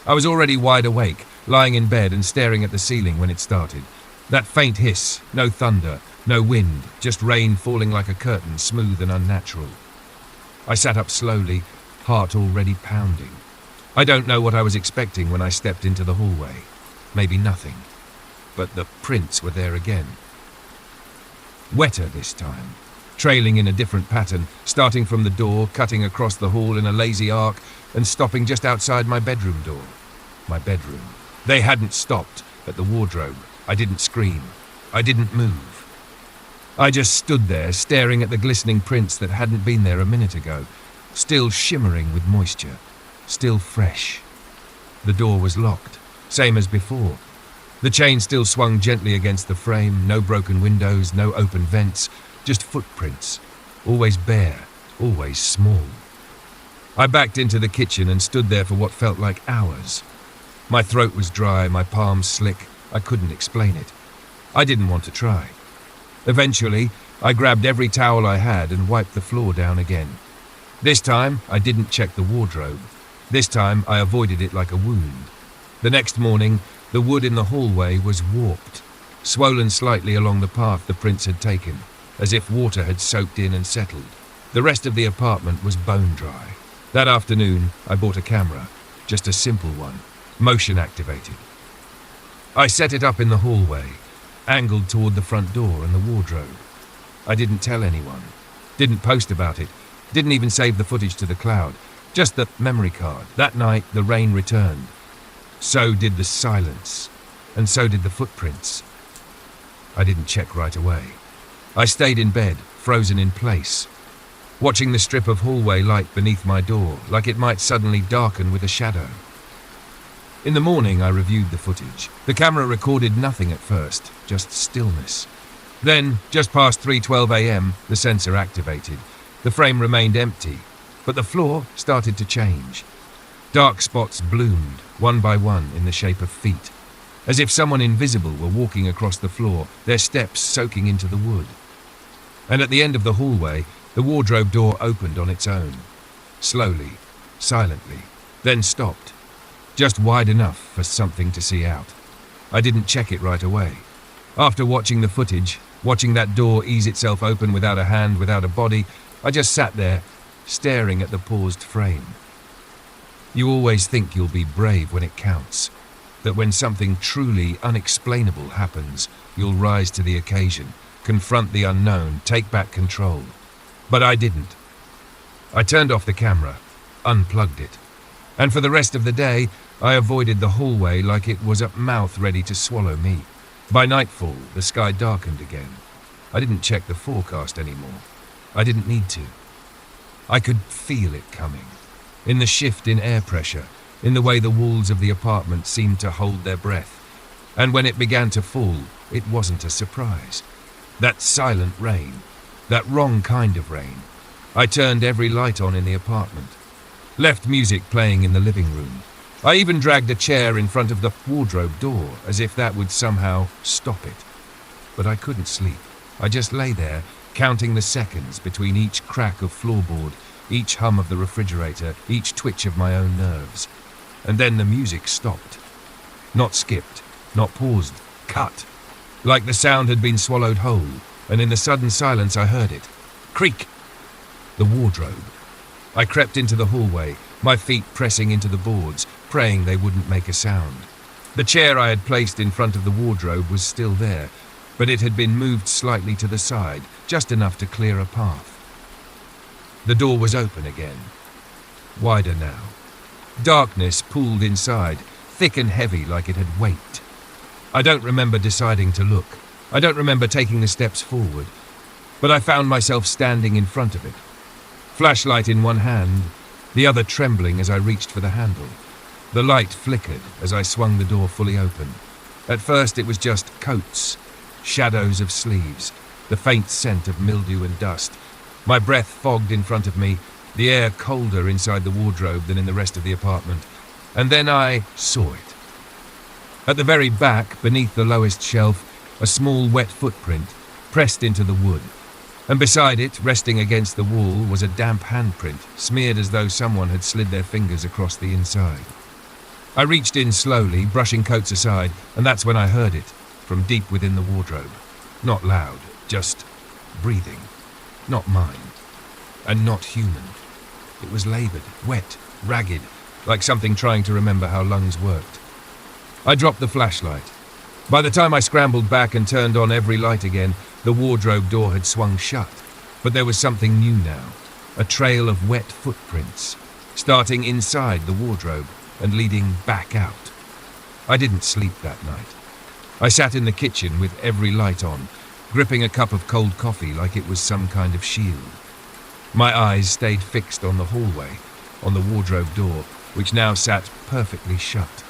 I was already wide awake, lying in bed and staring at the ceiling when it started. That faint hiss, no thunder, no wind, just rain falling like a curtain, smooth and unnatural. I sat up slowly, heart already pounding. I don't know what I was expecting when I stepped into the hallway. Maybe nothing. But the prints were there again. Wetter this time. Trailing in a different pattern, starting from the door, cutting across the hall in a lazy arc, and stopping just outside my bedroom door. My bedroom. They hadn't stopped at the wardrobe. I didn't scream. I didn't move. I just stood there, staring at the glistening prints that hadn't been there a minute ago, still shimmering with moisture, still fresh. The door was locked, same as before. The chain still swung gently against the frame, no broken windows, no open vents, just footprints, always bare, always small. I backed into the kitchen and stood there for what felt like hours. My throat was dry, my palms slick. I couldn't explain it. I didn't want to try. Eventually, I grabbed every towel I had and wiped the floor down again. This time, I didn't check the wardrobe. This time, I avoided it like a wound. The next morning, the wood in the hallway was warped, swollen slightly along the path the prints had taken, as if water had soaked in and settled. The rest of the apartment was bone dry. That afternoon, I bought a camera, just a simple one, motion activated. I set it up in the hallway, angled toward the front door and the wardrobe. I didn't tell anyone, didn't post about it, didn't even save the footage to the cloud, just the memory card. That night, the rain returned. So did the silence, and so did the footprints. I didn't check right away. I stayed in bed, frozen in place, watching the strip of hallway light beneath my door, like it might suddenly darken with a shadow. In the morning, I reviewed the footage. The camera recorded nothing at first, just stillness. Then, just past 3:12 a.m., the sensor activated. The frame remained empty, but the floor started to change. Dark spots bloomed, one by one, in the shape of feet, as if someone invisible were walking across the floor, their steps soaking into the wood. And at the end of the hallway, the wardrobe door opened on its own, slowly, silently, then stopped, just wide enough for something to see out. I didn't check it right away. After watching the footage, watching that door ease itself open without a hand, without a body, I just sat there, staring at the paused frame. You always think you'll be brave when it counts, that when something truly unexplainable happens, you'll rise to the occasion, confront the unknown, take back control. But I didn't. I turned off the camera, unplugged it, and for the rest of the day, I avoided the hallway like it was a mouth ready to swallow me. By nightfall, the sky darkened again. I didn't check the forecast anymore. I didn't need to. I could feel it coming, in the shift in air pressure, in the way the walls of the apartment seemed to hold their breath. And when it began to fall, it wasn't a surprise. That silent rain, that wrong kind of rain. I turned every light on in the apartment, left music playing in the living room. I even dragged a chair in front of the wardrobe door, as if that would somehow stop it. But I couldn't sleep. I just lay there, counting the seconds between each crack of floorboard, each hum of the refrigerator, each twitch of my own nerves. And then the music stopped. Not skipped, not paused, cut. Like the sound had been swallowed whole, and in the sudden silence I heard it. Creak! The wardrobe. I crept into the hallway, my feet pressing into the boards, praying they wouldn't make a sound. The chair I had placed in front of the wardrobe was still there, but it had been moved slightly to the side, just enough to clear a path. The door was open again, wider now. Darkness pooled inside, thick and heavy like it had weight. I don't remember deciding to look. I don't remember taking the steps forward, but I found myself standing in front of it. Flashlight in one hand, the other trembling as I reached for the handle. The light flickered as I swung the door fully open. At first it was just coats, shadows of sleeves, the faint scent of mildew and dust. My breath fogged in front of me, the air colder inside the wardrobe than in the rest of the apartment. And then I saw it. At the very back, beneath the lowest shelf, a small wet footprint, pressed into the wood. And beside it, resting against the wall, was a damp handprint, smeared as though someone had slid their fingers across the inside. I reached in slowly, brushing coats aside, and that's when I heard it, from deep within the wardrobe. Not loud, just breathing. Not mine. And not human. It was laboured, wet, ragged, like something trying to remember how lungs worked. I dropped the flashlight. By the time I scrambled back and turned on every light again, the wardrobe door had swung shut. But there was something new now. A trail of wet footprints, starting inside the wardrobe and leading back out. I didn't sleep that night. I sat in the kitchen with every light on, gripping a cup of cold coffee like it was some kind of shield. My eyes stayed fixed on the hallway, on the wardrobe door, which now sat perfectly shut.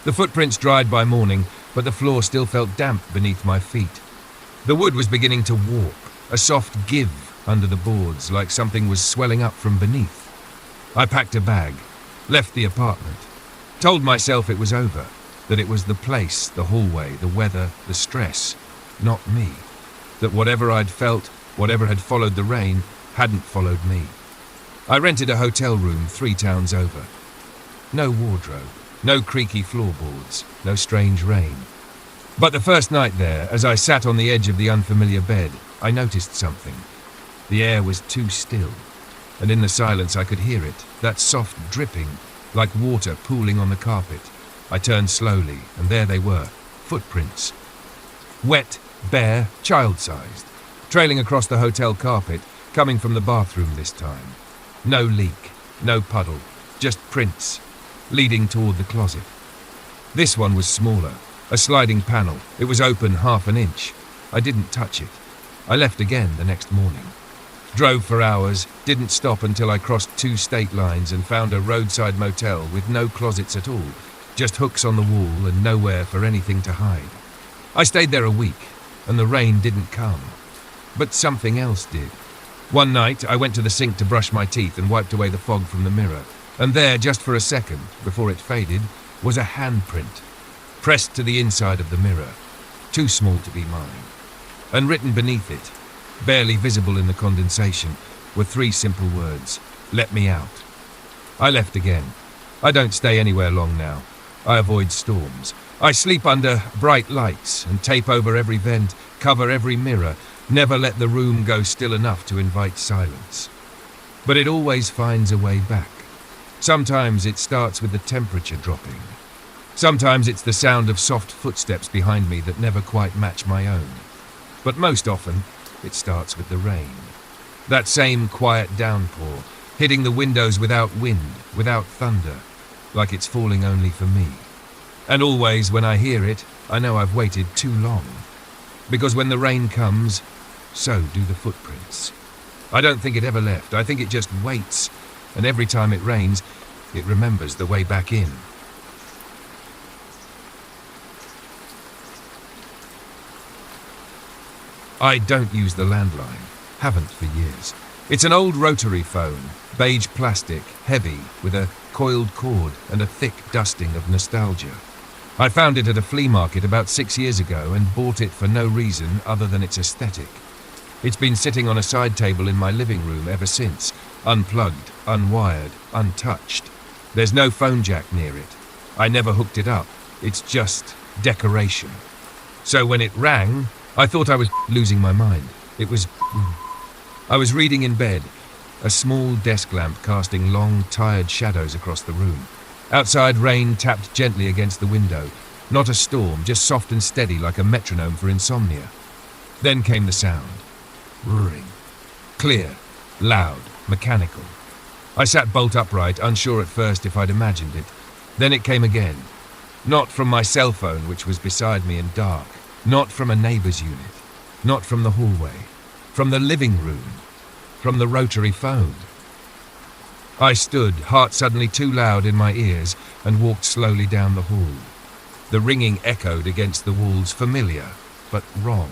The footprints dried by morning, but the floor still felt damp beneath my feet. The wood was beginning to warp, a soft give under the boards, like something was swelling up from beneath. I packed a bag, left the apartment, told myself it was over, that it was the place, the hallway, the weather, the stress, not me. That whatever I'd felt, whatever had followed the rain, hadn't followed me. I rented a hotel room 3 towns over. No wardrobe, no creaky floorboards, no strange rain. But the first night there, as I sat on the edge of the unfamiliar bed, I noticed something. The air was too still, and in the silence I could hear it, that soft dripping, like water pooling on the carpet. I turned slowly, and there they were, footprints. Wet, bare, child-sized, trailing across the hotel carpet, coming from the bathroom this time. No leak, no puddle, just prints, leading toward the closet. This one was smaller, a sliding panel. It was open half an inch. I didn't touch it. I left again the next morning. Drove for hours, didn't stop until I crossed 2 state lines and found a roadside motel with no closets at all, just hooks on the wall and nowhere for anything to hide. I stayed there a week, and the rain didn't come. But something else did. One night, I went to the sink to brush my teeth and wiped away the fog from the mirror, and there, just for a second, before it faded, was a handprint, pressed to the inside of the mirror, too small to be mine. And written beneath it, barely visible in the condensation, were 3 simple words: "Let me out." I left again. I don't stay anywhere long now. I avoid storms. I sleep under bright lights and tape over every vent, cover every mirror, never let the room go still enough to invite silence. But it always finds a way back. Sometimes it starts with the temperature dropping. Sometimes it's the sound of soft footsteps behind me that never quite match my own. But most often, it starts with the rain. That same quiet downpour, hitting the windows without wind, without thunder, like it's falling only for me. And always when I hear it, I know I've waited too long. Because when the rain comes, so do the footprints. I don't think it ever left. I think it just waits, and every time it rains, it remembers the way back in. I don't use the landline. Haven't for years. It's an old rotary phone, beige plastic, heavy, with a coiled cord and a thick dusting of nostalgia. I found it at a flea market about 6 years ago and bought it for no reason other than its aesthetic. It's been sitting on a side table in my living room ever since, unplugged, unwired, untouched. There's no phone jack near it. I never hooked it up. It's just decoration. So when it rang, I thought I was losing my mind. I was reading in bed, a small desk lamp casting long, tired shadows across the room. Outside, rain tapped gently against the window, Not a storm, just soft and steady like a metronome for insomnia. Then came the sound. Ring. Clear, loud, mechanical. I sat bolt upright, unsure at first if I'd imagined it. Then it came again. Not from my cell phone, which was beside me and dark. Not from a neighbour's unit. Not from the hallway. From the living room. From the rotary phone. I stood, heart suddenly too loud in my ears, and walked slowly down the hall. The ringing echoed against the walls, familiar, but wrong.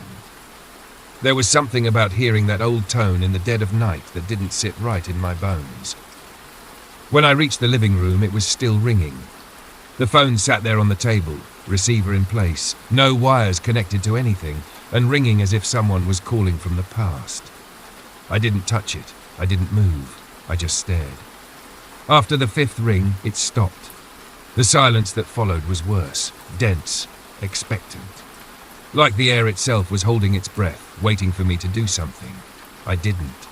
There was something about hearing that old tone in the dead of night that didn't sit right in my bones. When I reached the living room, it was still ringing. The phone sat there on the table, receiver in place, no wires connected to anything, and ringing as if someone was calling from the past. I didn't touch it. I didn't move. I just stared. After the fifth ring, it stopped. The silence that followed was worse, dense, expectant. Like the air itself was holding its breath, waiting for me to do something. I didn't.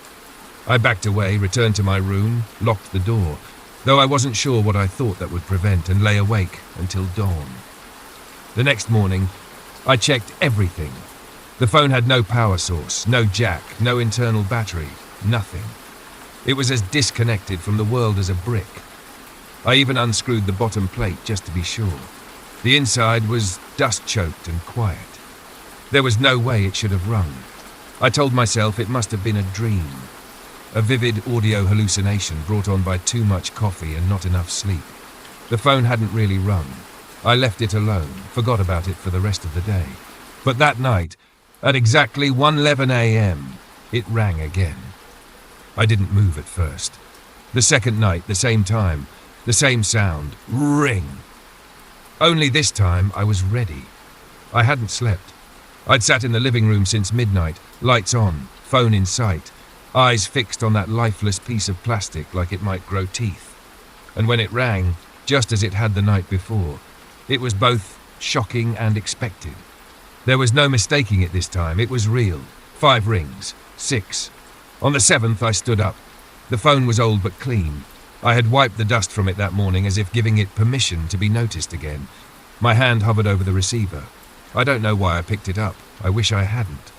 I backed away, returned to my room, locked the door, though I wasn't sure what I thought that would prevent, and lay awake until dawn. The next morning, I checked everything. The phone had no power source, no jack, no internal battery, nothing. It was as disconnected from the world as a brick. I even unscrewed the bottom plate just to be sure. The inside was dust-choked and quiet. There was no way it should have rung. I told myself it must have been a dream. A vivid audio hallucination brought on by too much coffee and not enough sleep. The phone hadn't really rung. I left it alone, forgot about it for the rest of the day. But that night, at exactly 1:11 a.m., it rang again. I didn't move at first. The second night, the same time, the same sound. Ring! Only this time I was ready. I hadn't slept. I'd sat in the living room since midnight, lights on, phone in sight, eyes fixed on that lifeless piece of plastic like it might grow teeth. And when it rang, just as it had the night before, it was both shocking and expected. There was no mistaking it this time. It was real. 5 rings. 6. On the 7th, I stood up. The phone was old but clean. I had wiped the dust from it that morning as if giving it permission to be noticed again. My hand hovered over the receiver. I don't know why I picked it up. I wish I hadn't.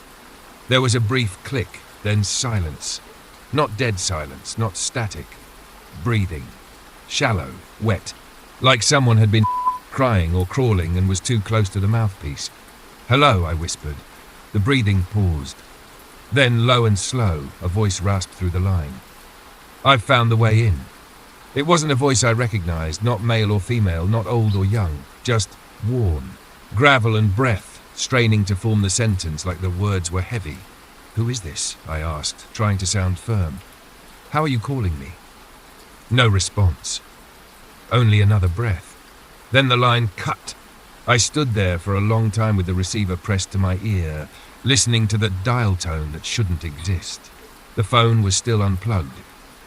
There was a brief click, then silence. Not dead silence, not static. Breathing. Shallow, wet. Like someone had been crying or crawling and was too close to the mouthpiece. "Hello," I whispered. The breathing paused. Then, low and slow, a voice rasped through the line. "I've found the way in." It wasn't a voice I recognized, not male or female, not old or young, just worn. Gravel and breath, straining to form the sentence like the words were heavy. "Who is this?" I asked, trying to sound firm. "How are you calling me?" No response. Only another breath. Then the line cut. I stood there for a long time with the receiver pressed to my ear, listening to the dial tone that shouldn't exist. The phone was still unplugged,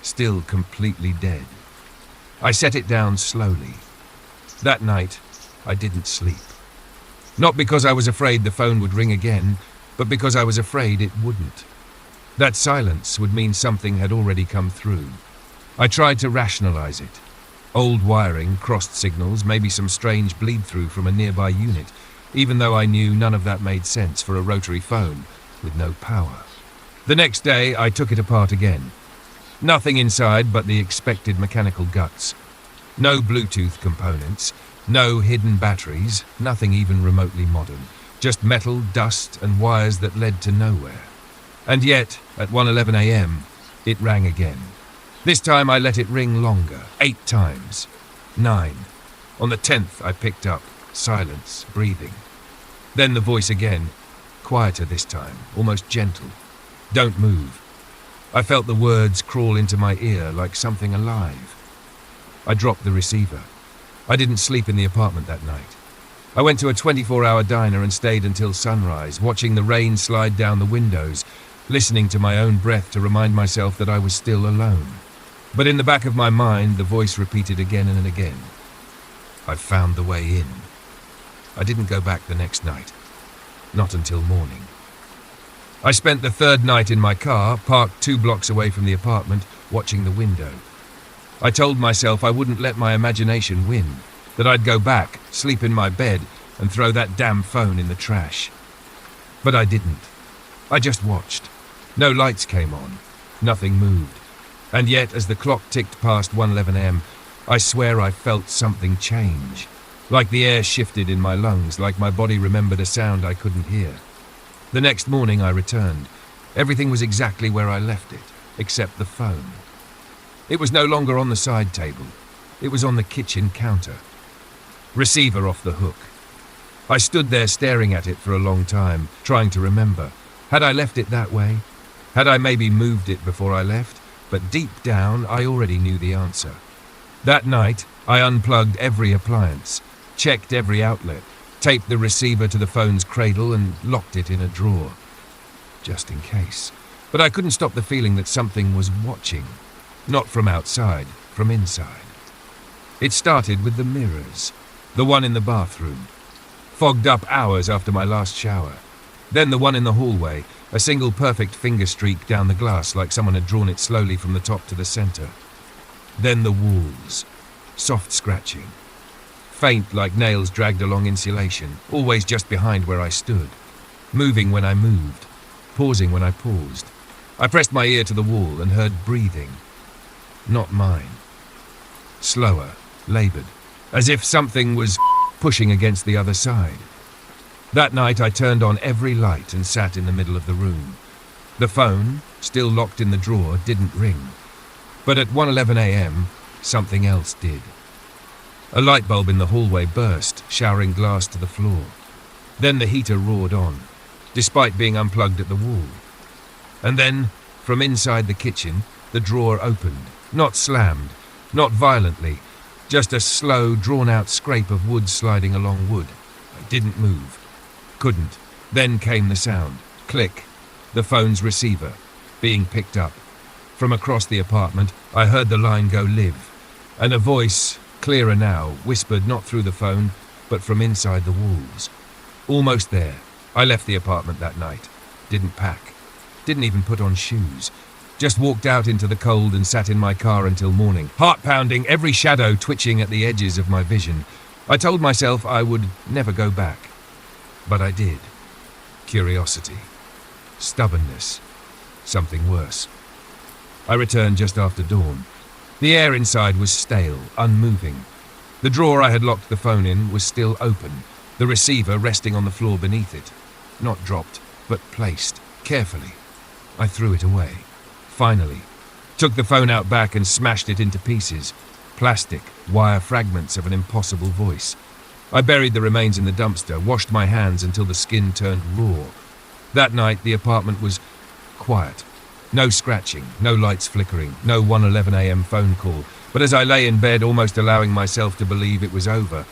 still completely dead. I set it down slowly. That night, I didn't sleep. Not because I was afraid the phone would ring again, but because I was afraid it wouldn't. That silence would mean something had already come through. I tried to rationalize it. Old wiring, crossed signals, maybe some strange bleed-through from a nearby unit, even though I knew none of that made sense for a rotary phone with no power. The next day, I took it apart again. Nothing inside but the expected mechanical guts. No Bluetooth components, no hidden batteries, nothing even remotely modern. Just metal, dust, and wires that led to nowhere. And yet, at 1:11 a.m., it rang again. This time I let it ring longer, 8 times. 9. On the 10th, I picked up. Silence, breathing. Then the voice again, quieter this time, almost gentle. "Don't move." I felt the words crawl into my ear like something alive. I dropped the receiver. I didn't sleep in the apartment that night. I went to a 24-hour diner and stayed until sunrise, watching the rain slide down the windows, listening to my own breath to remind myself that I was still alone. But in the back of my mind, the voice repeated again and again. "I've found the way in." I didn't go back the next night. Not until morning. I spent the 3rd night in my car, parked 2 blocks away from the apartment, watching the window. I told myself I wouldn't let my imagination win, that I'd go back, sleep in my bed, and throw that damn phone in the trash. But I didn't. I just watched. No lights came on. Nothing moved. And yet, as the clock ticked past 1:11 a.m., I swear I felt something change. Like the air shifted in my lungs, like my body remembered a sound I couldn't hear. The next morning I returned. Everything was exactly where I left it, except the phone. It was no longer on the side table. It was on the kitchen counter. Receiver off the hook. I stood there staring at it for a long time, trying to remember. Had I left it that way? Had I maybe moved it before I left? But deep down, I already knew the answer. That night, I unplugged every appliance, checked every outlet, taped the receiver to the phone's cradle and locked it in a drawer. Just in case. But I couldn't stop the feeling that something was watching. Not from outside, from inside. It started with the mirrors. The one in the bathroom. Fogged up hours after my last shower. Then the one in the hallway, a single perfect finger streak down the glass like someone had drawn it slowly from the top to the center. Then the walls. Soft scratching. Faint like nails dragged along insulation, always just behind where I stood. Moving when I moved. Pausing when I paused. I pressed my ear to the wall and heard breathing. Not mine. Slower, labored, as if something was pushing against the other side. That night I turned on every light and sat in the middle of the room. The phone, still locked in the drawer, didn't ring. But at 1:11 a.m., something else did. A light bulb in the hallway burst, showering glass to the floor. Then the heater roared on, despite being unplugged at the wall. And then, from inside the kitchen, the drawer opened, not slammed, not violently, just a slow, drawn-out scrape of wood sliding along wood. I didn't move. Couldn't. Then came the sound. Click. The phone's receiver. Being picked up. From across the apartment, I heard the line go live. And a voice, clearer now, whispered not through the phone, but from inside the walls. Almost there. I left the apartment that night. Didn't pack. Didn't even put on shoes. Just walked out into the cold and sat in my car until morning, heart pounding, every shadow twitching at the edges of my vision. I told myself I would never go back. But I did. Curiosity. Stubbornness. Something worse. I returned just after dawn. The air inside was stale, unmoving. The drawer I had locked the phone in was still open, the receiver resting on the floor beneath it. Not dropped, but placed, carefully. I threw it away. Finally. Took the phone out back and smashed it into pieces. Plastic, wire fragments of an impossible voice. I buried the remains in the dumpster, washed my hands until the skin turned raw. That night, the apartment was quiet. No scratching, no lights flickering, no 1:11 a.m. phone call. But as I lay in bed, almost allowing myself to believe it was over,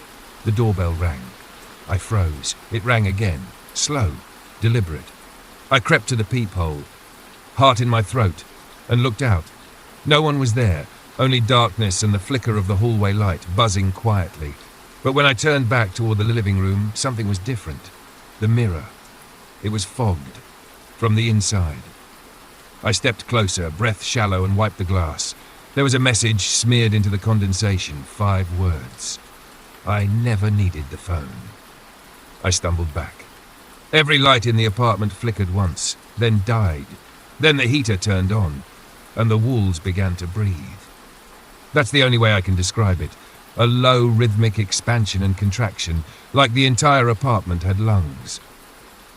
the doorbell rang. I froze. It rang again. Slow, deliberate. I crept to the peephole, heart in my throat, and looked out. No one was there, only darkness and the flicker of the hallway light buzzing quietly. But when I turned back toward the living room, something was different. The mirror. It was fogged. From the inside. I stepped closer, breath shallow, and wiped the glass. There was a message smeared into the condensation, 5 words. I never needed the phone. I stumbled back. Every light in the apartment flickered once, then died. Then the heater turned on, and the walls began to breathe. That's the only way I can describe it. A low, rhythmic expansion and contraction, like the entire apartment had lungs.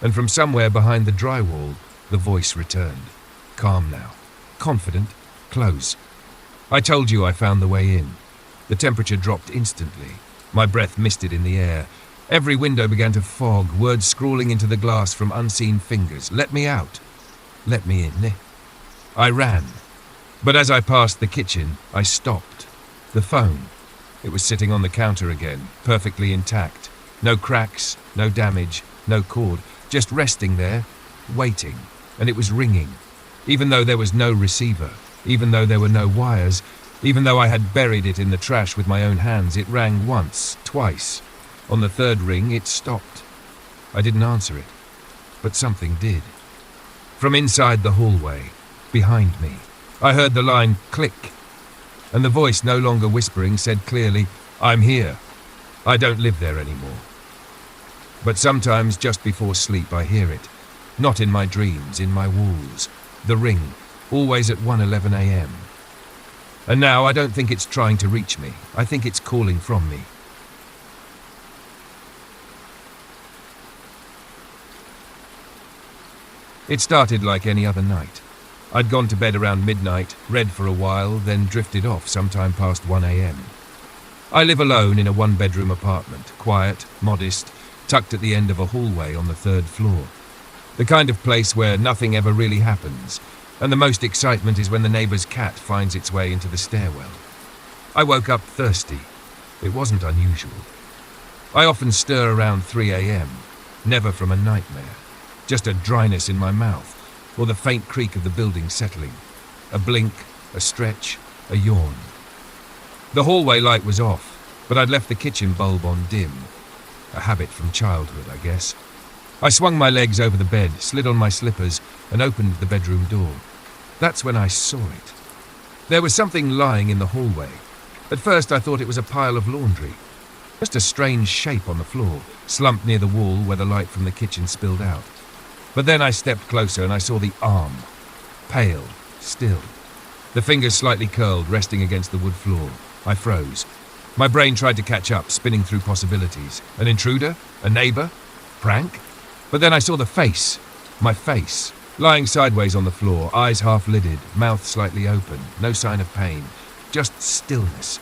And from somewhere behind the drywall, the voice returned. Calm now. Confident. Close. I told you I found the way in. The temperature dropped instantly. My breath misted in the air. Every window began to fog, words scrawling into the glass from unseen fingers. Let me out. Let me in. I ran. But as I passed the kitchen, I stopped. The phone. It was sitting on the counter again, perfectly intact. No cracks, no damage, no cord. Just resting there, waiting. And it was ringing. Even though there was no receiver, even though there were no wires, even though I had buried it in the trash with my own hands, it rang once, twice. On the third ring, it stopped. I didn't answer it, but something did. From inside the hallway, behind me, I heard the line click, and the voice, no longer whispering, said clearly, I'm here. I don't live there anymore. But sometimes just before sleep I hear it. Not in my dreams, in my walls. The ring, always at 1:11 a.m. And now I don't think it's trying to reach me. I think it's calling from me. It started like any other night. I'd gone to bed around midnight, read for a while, then drifted off sometime past 1 a.m. I live alone in a one-bedroom apartment, quiet, modest, tucked at the end of a hallway on the 3rd floor. The kind of place where nothing ever really happens, and the most excitement is when the neighbour's cat finds its way into the stairwell. I woke up thirsty. It wasn't unusual. I often stir around 3 a.m., never from a nightmare. Just a dryness in my mouth, or the faint creak of the building settling. A blink, a stretch, a yawn. The hallway light was off, but I'd left the kitchen bulb on dim. A habit from childhood, I guess. I swung my legs over the bed, slid on my slippers, and opened the bedroom door. That's when I saw it. There was something lying in the hallway. At first I thought it was a pile of laundry. Just a strange shape on the floor, slumped near the wall where the light from the kitchen spilled out. But then I stepped closer and I saw the arm. Pale, still. The fingers slightly curled, resting against the wood floor. I froze. My brain tried to catch up, spinning through possibilities. An intruder? A neighbour? Prank? But then I saw the face. My face. Lying sideways on the floor, eyes half-lidded, mouth slightly open, no sign of pain. Just stillness.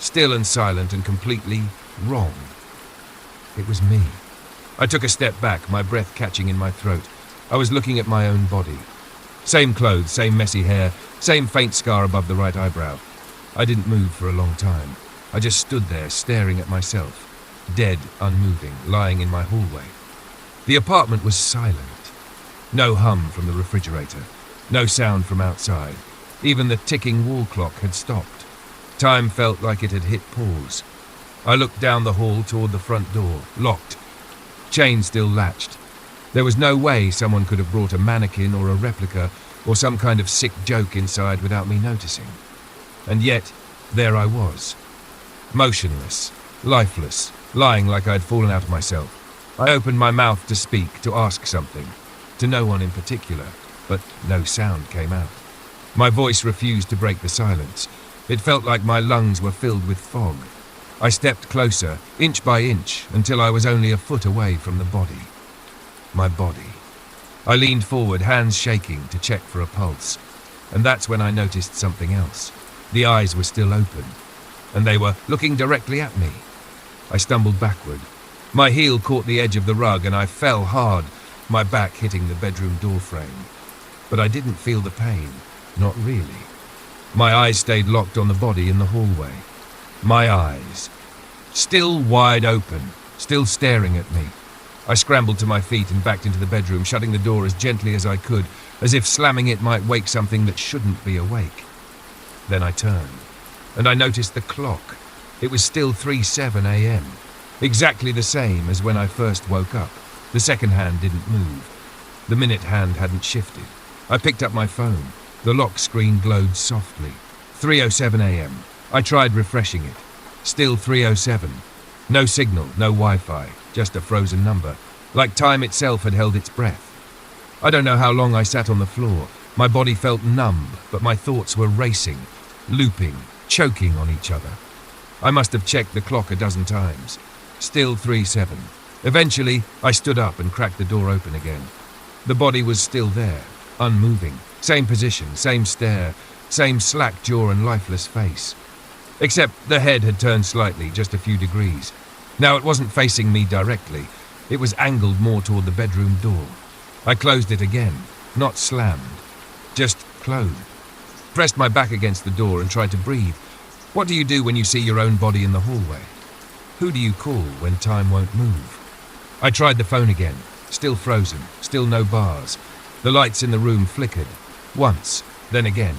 Still and silent and completely wrong. It was me. I took a step back, my breath catching in my throat. I was looking at my own body. Same clothes, same messy hair, same faint scar above the right eyebrow. I didn't move for a long time. I just stood there, staring at myself. Dead, unmoving, lying in my hallway. The apartment was silent. No hum from the refrigerator. No sound from outside. Even the ticking wall clock had stopped. Time felt like it had hit pause. I looked down the hall toward the front door, locked. Chain still latched. There was no way someone could have brought a mannequin or a replica or some kind of sick joke inside without me noticing. And yet, there I was. Motionless, lifeless, lying like I'd fallen out of myself. I opened my mouth to speak, to ask something. To no one in particular, but no sound came out. My voice refused to break the silence. It felt like my lungs were filled with fog. I stepped closer, inch by inch, until I was only a foot away from the body. My body. I leaned forward, hands shaking, to check for a pulse. And that's when I noticed something else. The eyes were still open, and they were looking directly at me. I stumbled backward. My heel caught the edge of the rug, and I fell hard, my back hitting the bedroom door frame. But I didn't feel the pain. Not really. My eyes stayed locked on the body in the hallway. My eyes. Still wide open, still staring at me. I scrambled to my feet and backed into the bedroom, shutting the door as gently as I could, as if slamming it might wake something that shouldn't be awake. Then I turned, and I noticed the clock. It was still 3:07 a.m., exactly the same as when I first woke up. The second hand didn't move. The minute hand hadn't shifted. I picked up my phone. The lock screen glowed softly. 3:07 a.m. I tried refreshing it. Still 3:07. No signal, no Wi-Fi, just a frozen number, like time itself had held its breath. I don't know how long I sat on the floor. My body felt numb, but my thoughts were racing, looping, choking on each other. I must have checked the clock a dozen times. Still 3:07. Eventually, I stood up and cracked the door open again. The body was still there, unmoving, same position, same stare, same slack jaw and lifeless face. Except the head had turned slightly, just a few degrees. Now it wasn't facing me directly. It was angled more toward the bedroom door. I closed it again, not slammed, just closed. Pressed my back against the door and tried to breathe. What do you do when you see your own body in the hallway? Who do you call when time won't move? I tried the phone again, still frozen, still no bars. The lights in the room flickered, once, then again,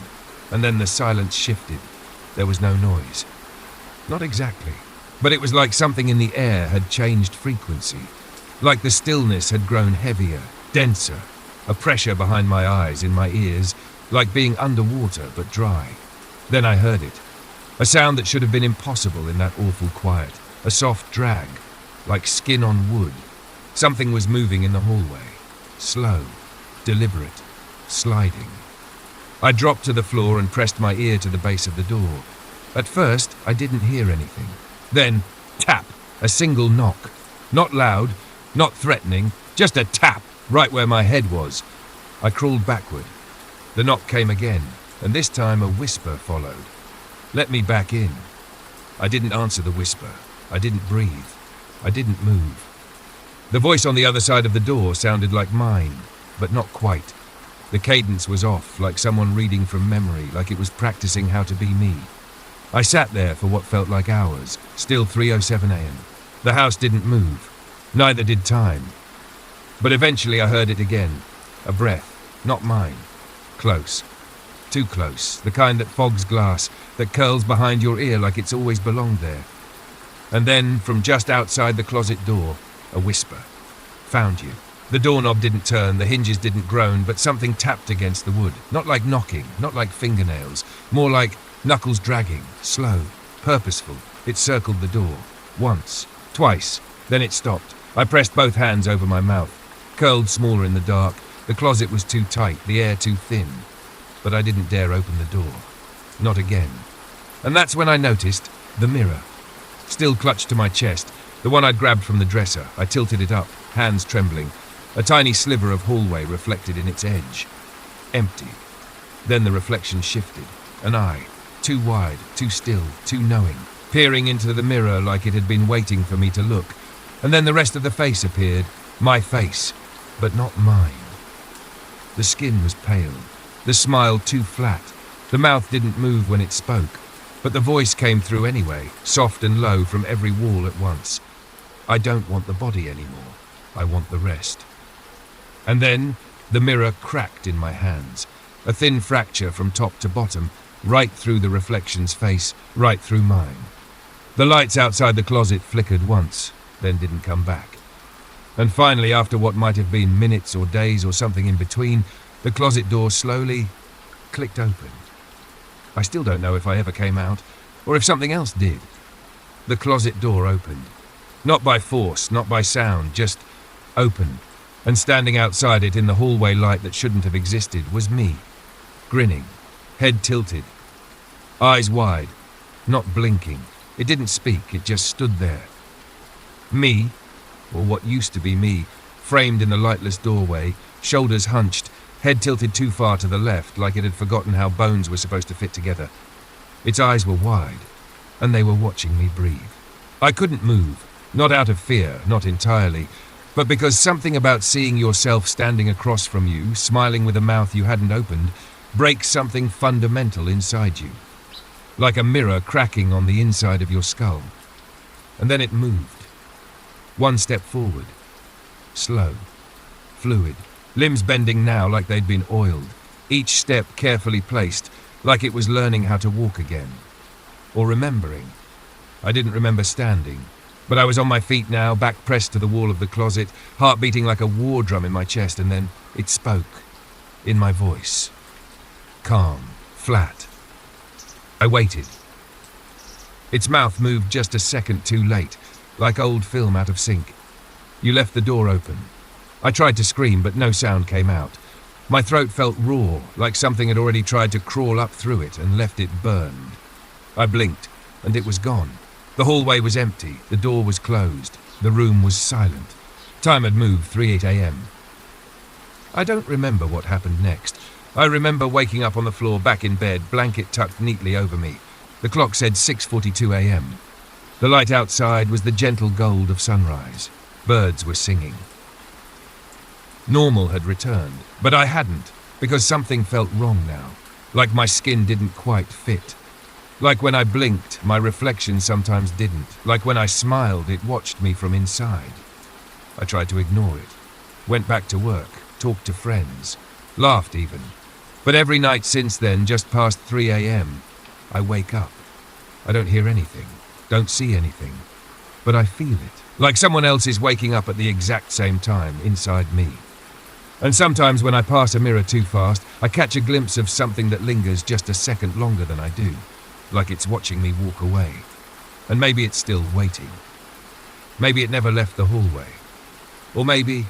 and then the silence shifted. There was no noise. Not exactly, but it was like something in the air had changed frequency, like the stillness had grown heavier, denser, a pressure behind my eyes, in my ears, like being underwater but dry. Then I heard it, a sound that should have been impossible in that awful quiet, a soft drag, like skin on wood, Something was moving in the hallway. Slow, deliberate, sliding. I dropped to the floor and pressed my ear to the base of the door. At first, I didn't hear anything. Then, tap, a single knock. Not loud, not threatening, just a tap right where my head was. I crawled backward. The knock came again, and this time a whisper followed. Let me back in. I didn't answer the whisper. I didn't breathe. I didn't move. The voice on the other side of the door sounded like mine, but not quite. The cadence was off, like someone reading from memory, like it was practicing how to be me. I sat there for what felt like hours, still 3:07 a.m. The house didn't move. Neither did time. But eventually I heard it again. A breath, not mine. Close. Too close, the kind that fogs glass, that curls behind your ear like it's always belonged there. And then, from just outside the closet door, a whisper. Found you. The doorknob didn't turn, the hinges didn't groan, but something tapped against the wood. Not like knocking, not like fingernails, more like knuckles dragging, slow, purposeful. It circled the door. Once, twice, then it stopped. I pressed both hands over my mouth, curled smaller in the dark. The closet was too tight, the air too thin. But I didn't dare open the door. Not again. And that's when I noticed the mirror. Still clutched to my chest, the one I'd grabbed from the dresser. I tilted it up, hands trembling. A tiny sliver of hallway reflected in its edge. Empty. Then the reflection shifted. An eye, too wide, too still, too knowing, peering into the mirror like it had been waiting for me to look. And then the rest of the face appeared. My face, but not mine. The skin was pale. The smile too flat. The mouth didn't move when it spoke, but the voice came through anyway, soft and low from every wall at once. I don't want the body anymore. I want the rest. And then the mirror cracked in my hands, a thin fracture from top to bottom, right through the reflection's face, right through mine. The lights outside the closet flickered once, then didn't come back. And finally, after what might have been minutes or days or something in between, the closet door slowly clicked open. I still don't know if I ever came out, or if something else did. The closet door opened. Not by force, not by sound, just opened. And standing outside it in the hallway light that shouldn't have existed was me, grinning, head tilted, eyes wide, not blinking. It didn't speak, it just stood there. Me, or what used to be me, framed in the lightless doorway, shoulders hunched, head tilted too far to the left, like it had forgotten how bones were supposed to fit together. Its eyes were wide, and they were watching me breathe. I couldn't move, not out of fear, not entirely, but because something about seeing yourself standing across from you, smiling with a mouth you hadn't opened, breaks something fundamental inside you. Like a mirror cracking on the inside of your skull. And then it moved. One step forward. Slow. Fluid. Limbs bending now like they'd been oiled. Each step carefully placed, like it was learning how to walk again. Or remembering. I didn't remember standing. But I was on my feet now, back pressed to the wall of the closet, heart beating like a war drum in my chest, and then it spoke. In my voice. Calm. Flat. I waited. Its mouth moved just a second too late, like old film out of sync. You left the door open. I tried to scream, but no sound came out. My throat felt raw, like something had already tried to crawl up through it and left it burned. I blinked, and it was gone. The hallway was empty, the door was closed, the room was silent. Time had moved, 3:08 a.m. I don't remember what happened next. I remember waking up on the floor back in bed, blanket tucked neatly over me. The clock said 6:42 a.m. The light outside was the gentle gold of sunrise. Birds were singing. Normal had returned, but I hadn't, because something felt wrong now, like my skin didn't quite fit. Like when I blinked, my reflection sometimes didn't. Like when I smiled, it watched me from inside. I tried to ignore it. Went back to work, talked to friends, laughed even. But every night since then, just past 3 a.m., I wake up. I don't hear anything, don't see anything, but I feel it. Like someone else is waking up at the exact same time inside me. And sometimes when I pass a mirror too fast, I catch a glimpse of something that lingers just a second longer than I do. Like it's watching me walk away. And maybe it's still waiting. Maybe it never left the hallway. Or maybe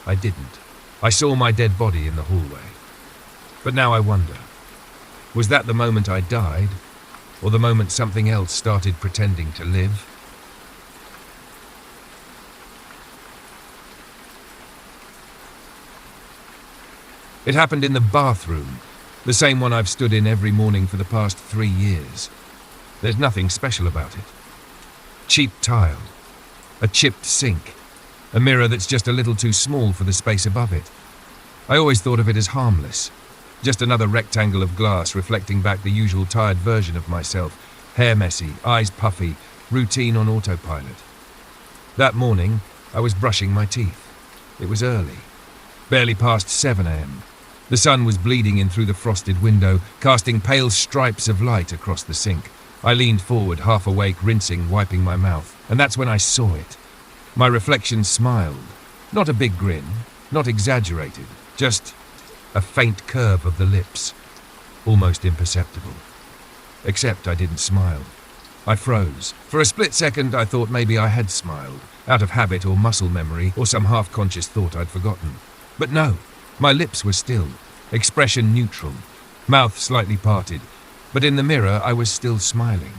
I didn't. I saw my dead body in the hallway. But now I wonder, was that the moment I died, or the moment something else started pretending to live? It happened in the bathroom, the same one I've stood in every morning for the past 3 years. There's nothing special about it. Cheap tile, a chipped sink, a mirror that's just a little too small for the space above it. I always thought of it as harmless, just another rectangle of glass reflecting back the usual tired version of myself, hair messy, eyes puffy, routine on autopilot. That morning, I was brushing my teeth. It was early, barely past 7 a.m. The sun was bleeding in through the frosted window, casting pale stripes of light across the sink. I leaned forward, half awake, rinsing, wiping my mouth, and that's when I saw it. My reflection smiled. Not a big grin, not exaggerated, just a faint curve of the lips, almost imperceptible. Except I didn't smile. I froze. For a split second, I thought maybe I had smiled, out of habit or muscle memory or some half-conscious thought I'd forgotten. But no, my lips were still, expression neutral, mouth slightly parted, but in the mirror I was still smiling.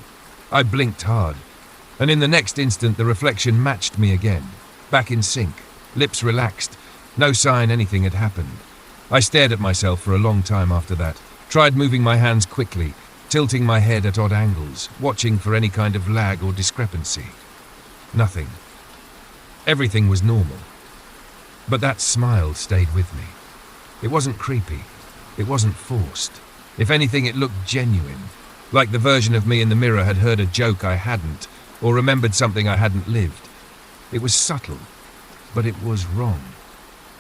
I blinked hard, and in the next instant the reflection matched me again, back in sync, lips relaxed, no sign anything had happened. I stared at myself for a long time after that, tried moving my hands quickly, tilting my head at odd angles, watching for any kind of lag or discrepancy. Nothing. Everything was normal. But that smile stayed with me. It wasn't creepy. It wasn't forced. If anything, it looked genuine, like the version of me in the mirror had heard a joke I hadn't, or remembered something I hadn't lived. It was subtle, but it was wrong.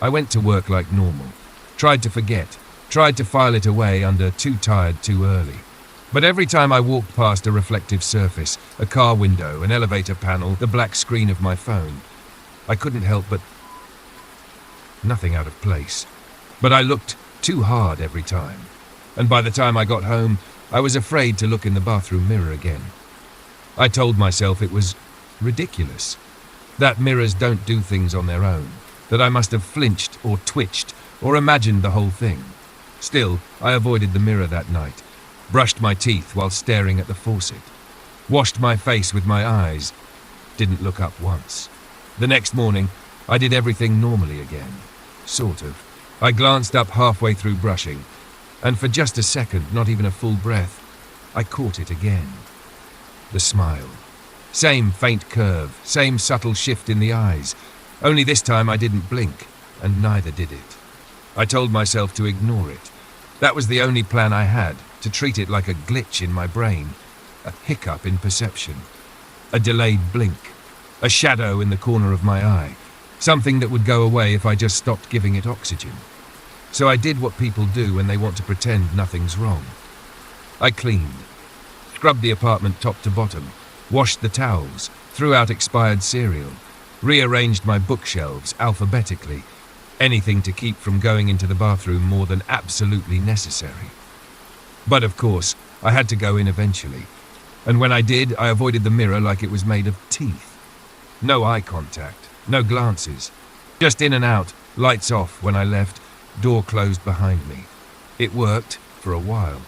I went to work like normal, tried to forget, tried to file it away under too tired too early. But every time I walked past a reflective surface, a car window, an elevator panel, the black screen of my phone, I couldn't help but... Nothing out of place. But I looked too hard every time. And by the time I got home, I was afraid to look in the bathroom mirror again. I told myself it was ridiculous, that mirrors don't do things on their own, that I must have flinched or twitched or imagined the whole thing. Still, I avoided the mirror that night, brushed my teeth while staring at the faucet, washed my face with my eyes, didn't look up once. The next morning, I did everything normally again, sort of. I glanced up halfway through brushing, and for just a second, not even a full breath, I caught it again. The smile. Same faint curve, same subtle shift in the eyes, only this time I didn't blink, and neither did it. I told myself to ignore it. That was the only plan I had, to treat it like a glitch in my brain, a hiccup in perception, a delayed blink, a shadow in the corner of my eye, something that would go away if I just stopped giving it oxygen. So I did what people do when they want to pretend nothing's wrong. I cleaned, scrubbed the apartment top to bottom, washed the towels, threw out expired cereal, rearranged my bookshelves alphabetically, anything to keep from going into the bathroom more than absolutely necessary. But of course, I had to go in eventually, and when I did, I avoided the mirror like it was made of teeth. No eye contact, no glances, just in and out, lights off when I left, door closed behind me. It worked for a while,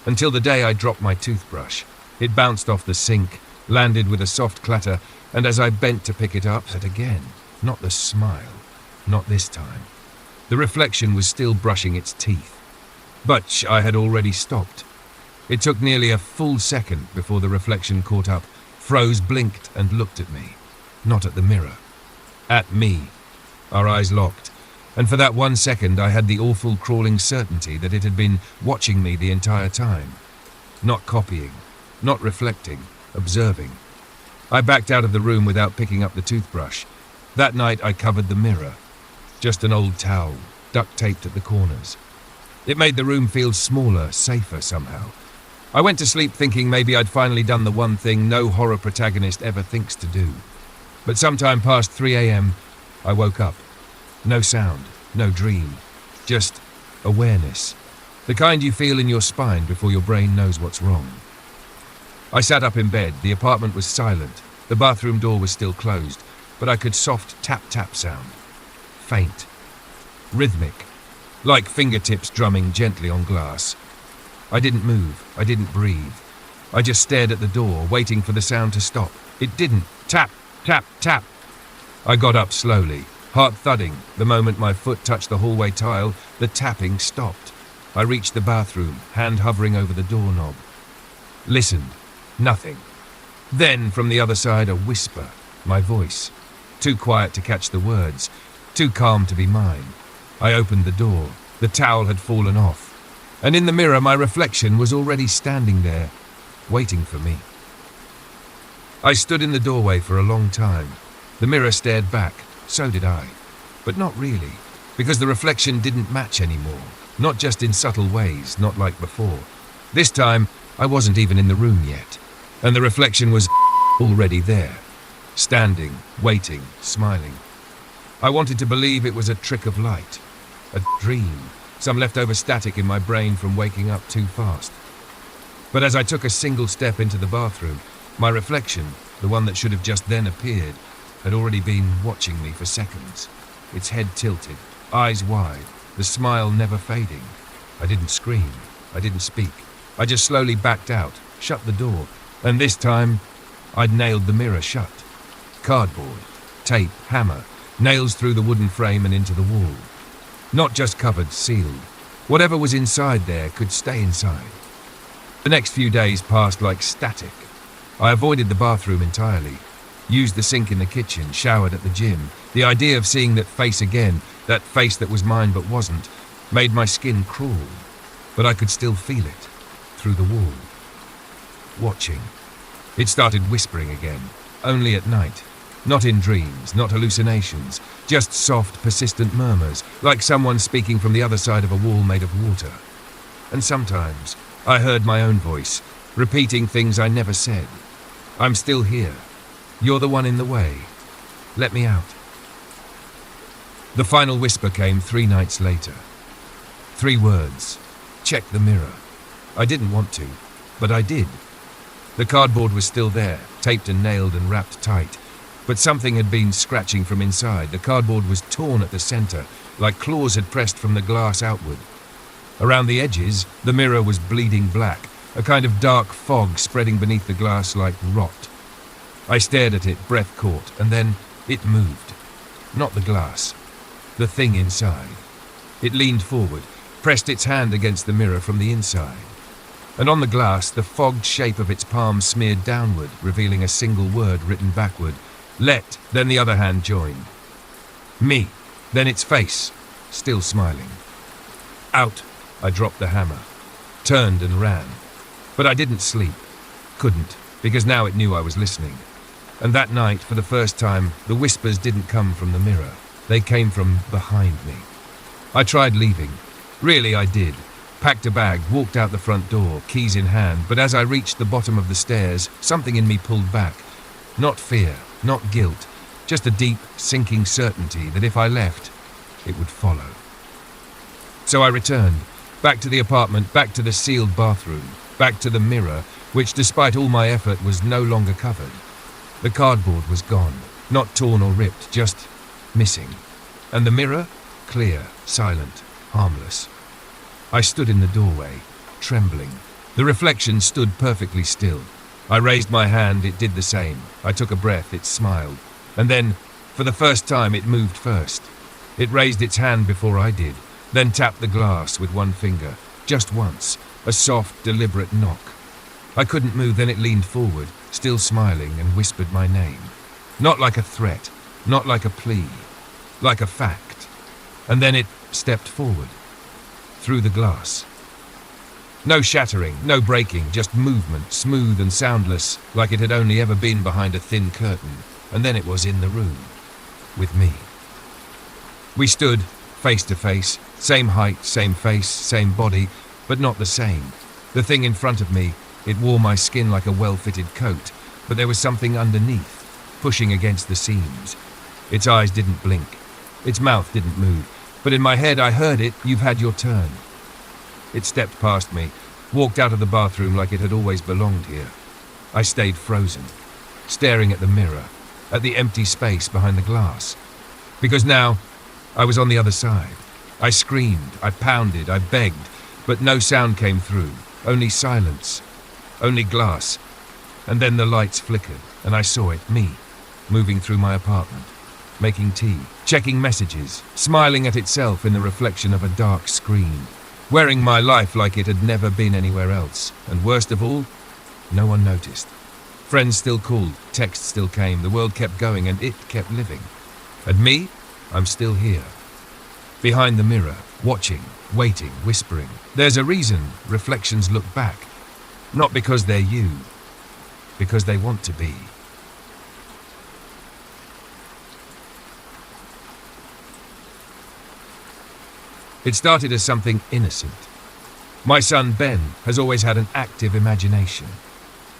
until the day I dropped my toothbrush. It bounced off the sink, landed with a soft clatter, and as I bent to pick it up, said again, not the smile, not this time. The reflection was still brushing its teeth, but I had already stopped. It took nearly a full second before the reflection caught up, froze, blinked, and looked at me, not at the mirror. At me. Our eyes locked, and for that 1 second I had the awful crawling certainty that it had been watching me the entire time. Not copying, not reflecting, observing. I backed out of the room without picking up the toothbrush. That night I covered the mirror. Just an old towel, duct-taped at the corners. It made the room feel smaller, safer somehow. I went to sleep thinking maybe I'd finally done the one thing no horror protagonist ever thinks to do. But sometime past 3 a.m., I woke up. No sound, no dream, just awareness. The kind you feel in your spine before your brain knows what's wrong. I sat up in bed. The apartment was silent. The bathroom door was still closed, but I could soft tap-tap sound. faint, rhythmic, like fingertips drumming gently on glass. I didn't move, I didn't breathe. I just stared at the door, waiting for the sound to stop. It didn't. Tap, tap, tap. I got up slowly, heart thudding. The moment my foot touched the hallway tile, the tapping stopped. I reached the bathroom, hand hovering over the doorknob. Listened. Nothing. Then, from the other side, a whisper. My voice. Too quiet to catch the words. Too calm to be mine. I opened the door. The towel had fallen off. And in the mirror, my reflection was already standing there, waiting for me. I stood in the doorway for a long time. The mirror stared back. So did I. But not really, because the reflection didn't match anymore. Not just in subtle ways, not like before. This time, I wasn't even in the room yet. And the reflection was already there. Standing, waiting, smiling. I wanted to believe it was a trick of light. A dream. Some leftover static in my brain from waking up too fast. But as I took a single step into the bathroom, my reflection, the one that should have just then appeared, had already been watching me for seconds. Its head tilted, eyes wide, the smile never fading. I didn't scream. I didn't speak. I just slowly backed out, shut the door, and this time, I'd nailed the mirror shut. Cardboard, tape, hammer, nails through the wooden frame and into the wall. Not just covered, sealed. Whatever was inside there could stay inside. The next few days passed like static. I avoided the bathroom entirely. Used the sink in the kitchen, showered at the gym. The idea of seeing that face again, that face that was mine but wasn't, made my skin crawl. But I could still feel it, through the wall. Watching. It started whispering again, only at night. Not in dreams, not hallucinations, just soft, persistent murmurs, like someone speaking from the other side of a wall made of water. And sometimes I heard my own voice, repeating things I never said. I'm still here. You're the one in the way. Let me out. The final whisper came 3 nights later. 3 words. Check the mirror. I didn't want to, but I did. The cardboard was still there, taped and nailed and wrapped tight. But something had been scratching from inside. The cardboard was torn at the center, like claws had pressed from the glass outward. Around the edges, the mirror was bleeding black, a kind of dark fog spreading beneath the glass like rot. I stared at it, breath caught, and then it moved. Not the glass. The thing inside. It leaned forward, pressed its hand against the mirror from the inside. And on the glass, the fogged shape of its palm smeared downward, revealing a single word written backward. Let, then the other hand joined. Me, then its face, still smiling. Out, I dropped the hammer, turned and ran. But I didn't sleep. Couldn't, because now it knew I was listening. And that night, for the first time, the whispers didn't come from the mirror. They came from behind me. I tried leaving. Really, I did. Packed a bag, walked out the front door, keys in hand, but as I reached the bottom of the stairs, something in me pulled back. Not fear, not guilt, just a deep, sinking certainty that if I left, it would follow. So I returned, back to the apartment, back to the sealed bathroom, back to the mirror, which despite all my effort was no longer covered. The cardboard was gone, not torn or ripped, just missing. And the mirror? Clear, silent, harmless. I stood in the doorway, trembling. The reflection stood perfectly still. I raised my hand, it did the same. I took a breath, it smiled. And then, for the first time, it moved first. It raised its hand before I did, then tapped the glass with one finger, just once, a soft, deliberate knock. I couldn't move, then it leaned forward, still smiling, and whispered my name. Not like a threat, not like a plea, like a fact. And then it stepped forward, through the glass. No shattering, no breaking, just movement, smooth and soundless, like it had only ever been behind a thin curtain. And then it was in the room, with me. We stood, face to face, same height, same face, same body, but not the same. The thing in front of me, it wore my skin like a well-fitted coat, but there was something underneath, pushing against the seams. Its eyes didn't blink. Its mouth didn't move. But in my head I heard it, "You've had your turn." It stepped past me, walked out of the bathroom like it had always belonged here. I stayed frozen, staring at the mirror, at the empty space behind the glass. Because now, I was on the other side. I screamed, I pounded, I begged, but no sound came through. Only silence. Only glass. And then the lights flickered, and I saw it, me, moving through my apartment, making tea, checking messages, smiling at itself in the reflection of a dark screen, wearing my life like it had never been anywhere else. And worst of all, no one noticed. Friends still called, texts still came, the world kept going, and it kept living. And me? I'm still here. Behind the mirror, watching, waiting, whispering. There's a reason reflections look back. Not because they're you, because they want to be. It started as something innocent. My son Ben has always had an active imagination.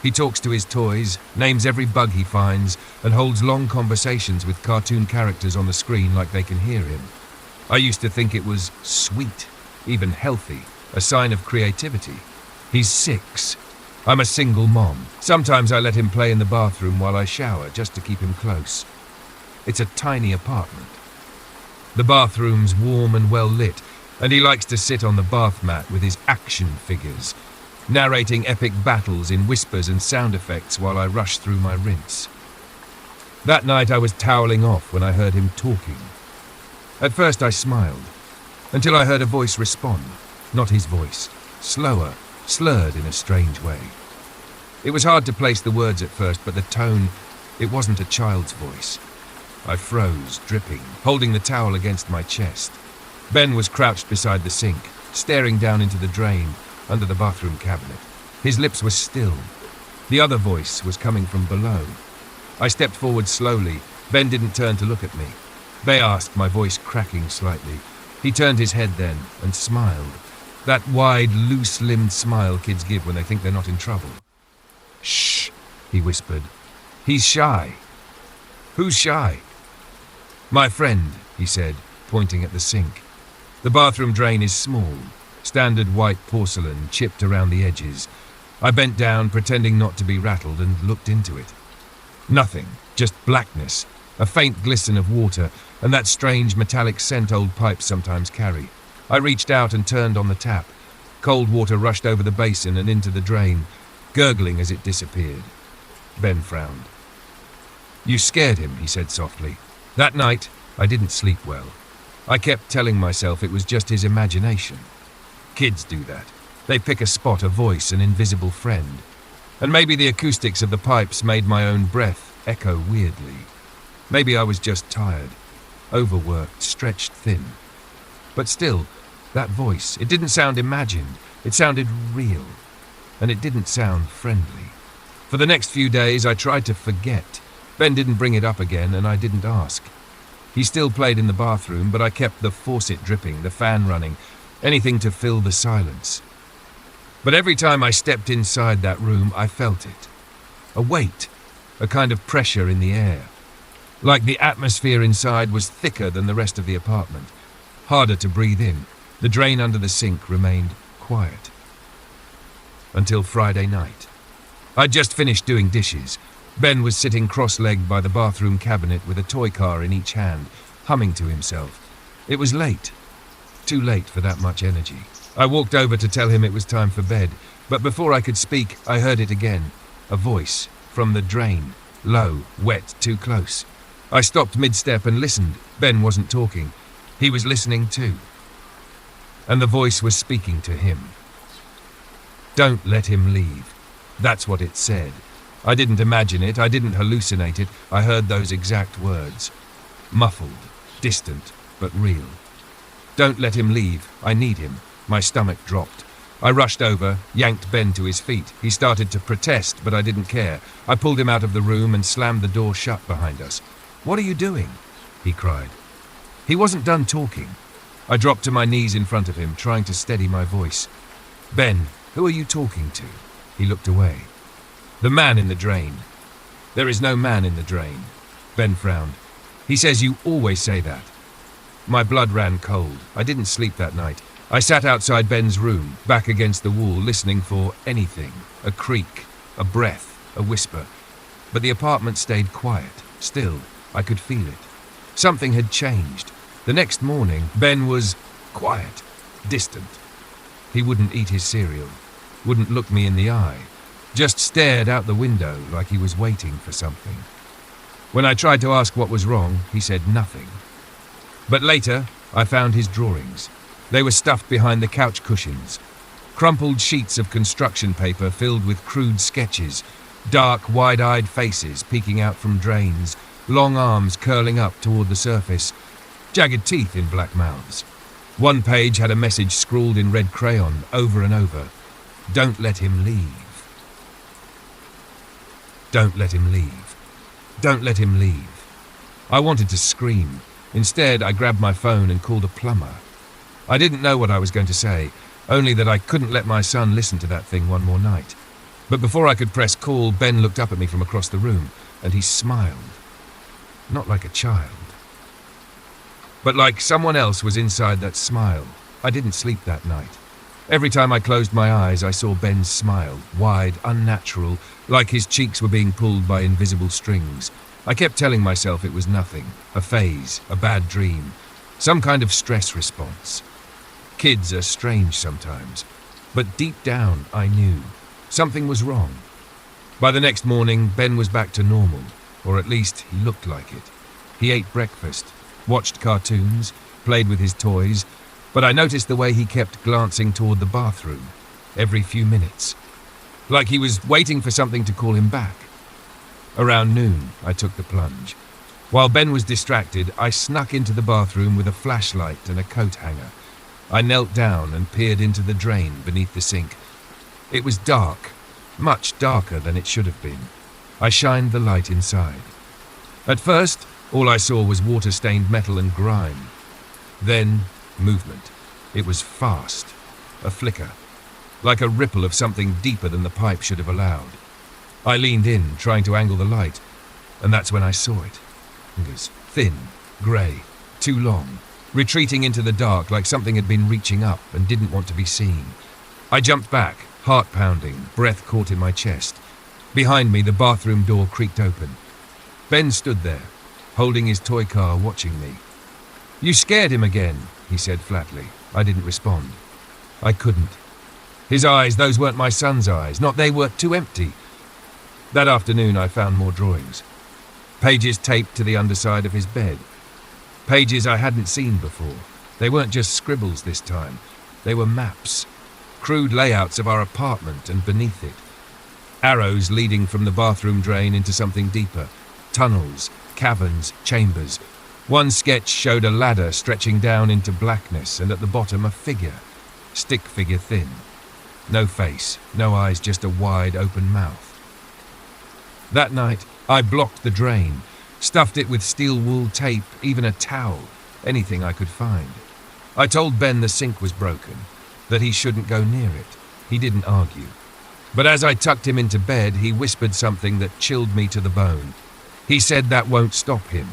He talks to his toys, names every bug he finds, and holds long conversations with cartoon characters on the screen like they can hear him. I used to think it was sweet, even healthy, a sign of creativity. He's 6. I'm a single mom. Sometimes I let him play in the bathroom while I shower just to keep him close. It's a tiny apartment. The bathroom's warm and well lit, and he likes to sit on the bath mat with his action figures, narrating epic battles in whispers and sound effects while I rush through my rinse. That night I was toweling off when I heard him talking. At first I smiled, until I heard a voice respond. Not his voice. Slower, slurred in a strange way. It was hard to place the words at first, but the tone, it wasn't a child's voice. I froze, dripping, holding the towel against my chest. Ben was crouched beside the sink, staring down into the drain, under the bathroom cabinet. His lips were still. The other voice was coming from below. I stepped forward slowly. Ben didn't turn to look at me. They asked, my voice cracking slightly. He turned his head then and smiled. That wide, loose-limbed smile kids give when they think they're not in trouble. "Shh," he whispered. "He's shy." "Who's shy?" "My friend," he said, pointing at the sink. The bathroom drain is small. Standard white porcelain, chipped around the edges. I bent down, pretending not to be rattled, and looked into it. Nothing, just blackness, a faint glisten of water, and that strange metallic scent old pipes sometimes carry. I reached out and turned on the tap. Cold water rushed over the basin and into the drain, gurgling as it disappeared. Ben frowned. "You scared him," he said softly. That night, I didn't sleep well. I kept telling myself it was just his imagination. Kids do that. They pick a spot, a voice, an invisible friend. And maybe the acoustics of the pipes made my own breath echo weirdly. Maybe I was just tired, overworked, stretched thin. But still, that voice, it didn't sound imagined. It sounded real. And it didn't sound friendly. For the next few days, I tried to forget. Ben didn't bring it up again, and I didn't ask. He still played in the bathroom, but I kept the faucet dripping, the fan running, anything to fill the silence. But every time I stepped inside that room, I felt it. A weight, a kind of pressure in the air. Like the atmosphere inside was thicker than the rest of the apartment. Harder to breathe in. The drain under the sink remained quiet. Until Friday night. I'd just finished doing dishes. Ben was sitting cross-legged by the bathroom cabinet with a toy car in each hand, humming to himself. It was late. Too late for that much energy. I walked over to tell him it was time for bed, but before I could speak, I heard it again. A voice, from the drain, low, wet, too close. I stopped mid-step and listened. Ben wasn't talking. He was listening too. And the voice was speaking to him. "Don't let him leave." That's what it said. I didn't imagine it, I didn't hallucinate it, I heard those exact words. Muffled, distant, but real. "Don't let him leave, I need him." My stomach dropped. I rushed over, yanked Ben to his feet. He started to protest, but I didn't care. I pulled him out of the room and slammed the door shut behind us. "What are you doing?" he cried. He wasn't done talking. I dropped to my knees in front of him, trying to steady my voice. "Ben, who are you talking to?" He looked away. "The man in the drain." "There is no man in the drain." Ben frowned. "He says you always say that." My blood ran cold. I didn't sleep that night. I sat outside Ben's room, back against the wall, listening for anything. A creak, a breath, a whisper. But the apartment stayed quiet. Still, I could feel it. Something had changed. The next morning, Ben was quiet, distant. He wouldn't eat his cereal, wouldn't look me in the eye, just stared out the window like he was waiting for something. When I tried to ask what was wrong, he said nothing. But later, I found his drawings. They were stuffed behind the couch cushions. Crumpled sheets of construction paper filled with crude sketches, dark, wide-eyed faces peeking out from drains, long arms curling up toward the surface, jagged teeth in black mouths. One page had a message scrawled in red crayon over and over. Don't let him leave. Don't let him leave. Don't let him leave. I wanted to scream. Instead, I grabbed my phone and called a plumber. I didn't know what I was going to say, only that I couldn't let my son listen to that thing one more night. But before I could press call, Ben looked up at me from across the room, and he smiled. Not like a child, but like someone else was inside that smile. I didn't sleep that night. Every time I closed my eyes, I saw Ben's smile, wide, unnatural, like his cheeks were being pulled by invisible strings. I kept telling myself it was nothing, a phase, a bad dream, some kind of stress response. Kids are strange sometimes, but deep down I knew something was wrong. By the next morning, Ben was back to normal, or at least he looked like it. He ate breakfast, watched cartoons, played with his toys, but I noticed the way he kept glancing toward the bathroom every few minutes, like he was waiting for something to call him back. Around noon, I took the plunge. While Ben was distracted, I snuck into the bathroom with a flashlight and a coat hanger. I knelt down and peered into the drain beneath the sink. It was dark, much darker than it should have been. I shined the light inside. At first, all I saw was water-stained metal and grime. Then, movement. It was fast, a flicker, like a ripple of something deeper than the pipe should have allowed. I leaned in, trying to angle the light, and that's when I saw it. It was thin, grey, too long, retreating into the dark like something had been reaching up and didn't want to be seen. I jumped back, heart pounding, breath caught in my chest. Behind me, the bathroom door creaked open. Ben stood there, holding his toy car, watching me. "You scared him again," he said flatly. I didn't respond. I couldn't. His eyes, those weren't my son's eyes. Not they were too empty. That afternoon, I found more drawings. Pages taped to the underside of his bed. Pages I hadn't seen before. They weren't just scribbles this time. They were maps. Crude layouts of our apartment and beneath it. Arrows leading from the bathroom drain into something deeper. Tunnels, caverns, chambers. One sketch showed a ladder stretching down into blackness, and at the bottom a figure. Stick figure thin. No face, no eyes, just a wide open mouth. That night, I blocked the drain, stuffed it with steel wool tape, even a towel, anything I could find. I told Ben the sink was broken, that he shouldn't go near it. He didn't argue. But as I tucked him into bed, he whispered something that chilled me to the bone. He said that won't stop him.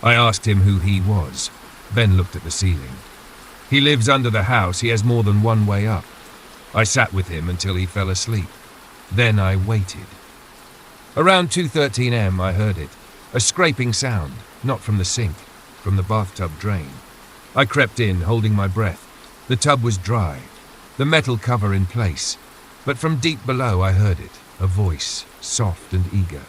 I asked him who he was. Ben looked at the ceiling. He lives under the house. He has more than one way up. I sat with him until he fell asleep. Then I waited. Around 2:13 am, I heard it. A scraping sound, not from the sink, from the bathtub drain. I crept in, holding my breath. The tub was dry, the metal cover in place. But from deep below I heard it, a voice, soft and eager.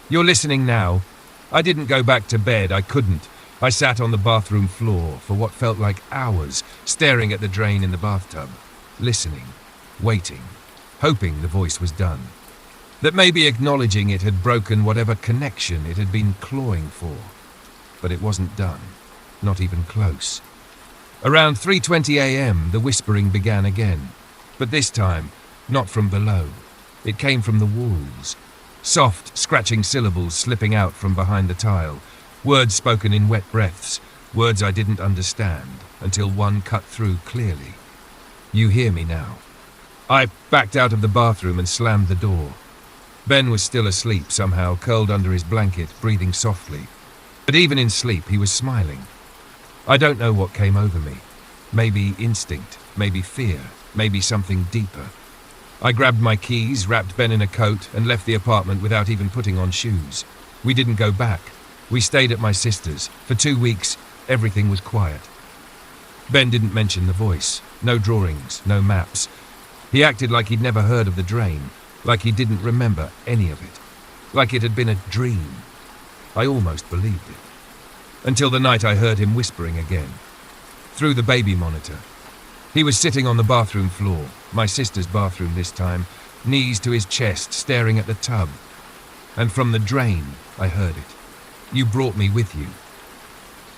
"You're listening now." I didn't go back to bed, I couldn't. I sat on the bathroom floor for what felt like hours, staring at the drain in the bathtub, listening, waiting, hoping the voice was done. That maybe acknowledging it had broken whatever connection it had been clawing for. But it wasn't done, not even close. Around 3:20 am, the whispering began again, but this time, not from below. It came from the walls. Soft, scratching syllables slipping out from behind the tile, words spoken in wet breaths, words I didn't understand, until one cut through clearly. "You hear me now." I backed out of the bathroom and slammed the door. Ben was still asleep somehow, curled under his blanket, breathing softly. But even in sleep, he was smiling. I don't know what came over me. Maybe instinct, maybe fear, maybe something deeper. I grabbed my keys, wrapped Ben in a coat, and left the apartment without even putting on shoes. We didn't go back. We stayed at my sister's. For 2 weeks, Everything was quiet. Ben didn't mention the voice. No drawings, no maps. He acted like he'd never heard of the drain, like he didn't remember any of it, like it had been a dream. I almost believed it. Until the night I heard him whispering again, through the baby monitor. He was sitting on the bathroom floor, my sister's bathroom this time, knees to his chest, staring at the tub. And from the drain, I heard it. You brought me with you.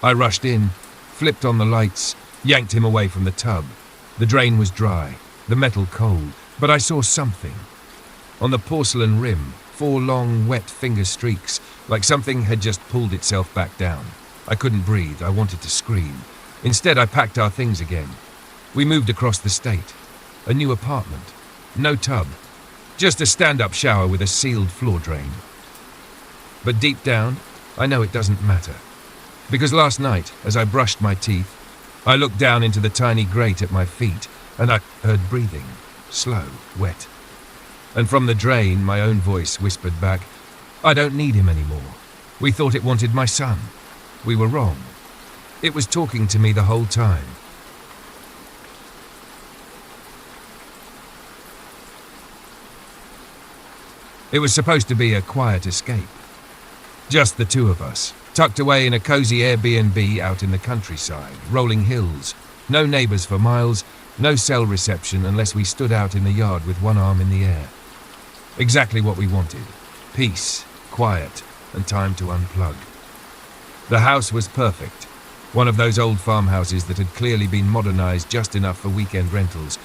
I rushed in, flipped on the lights, yanked him away from the tub. The drain was dry, the metal cold, but I saw something. On the porcelain rim, 4 long, wet finger streaks, like something had just pulled itself back down. I couldn't breathe, I wanted to scream. Instead, I packed our things again. We moved across the state. A new apartment. No tub. Just a stand-up shower with a sealed floor drain. But deep down, I know it doesn't matter. Because last night, as I brushed my teeth, I looked down into the tiny grate at my feet, and I heard breathing. Slow, wet. And from the drain, my own voice whispered back, I don't need him anymore. We thought it wanted my son. We were wrong. It was talking to me the whole time. It was supposed to be a quiet escape. Just the two of us, tucked away in a cozy Airbnb out in the countryside, rolling hills. No neighbours for miles, no cell reception unless we stood out in the yard with one arm in the air. Exactly what we wanted. Peace, quiet, and time to unplug. The house was perfect. One of those old farmhouses that had clearly been modernised just enough for weekend rentals.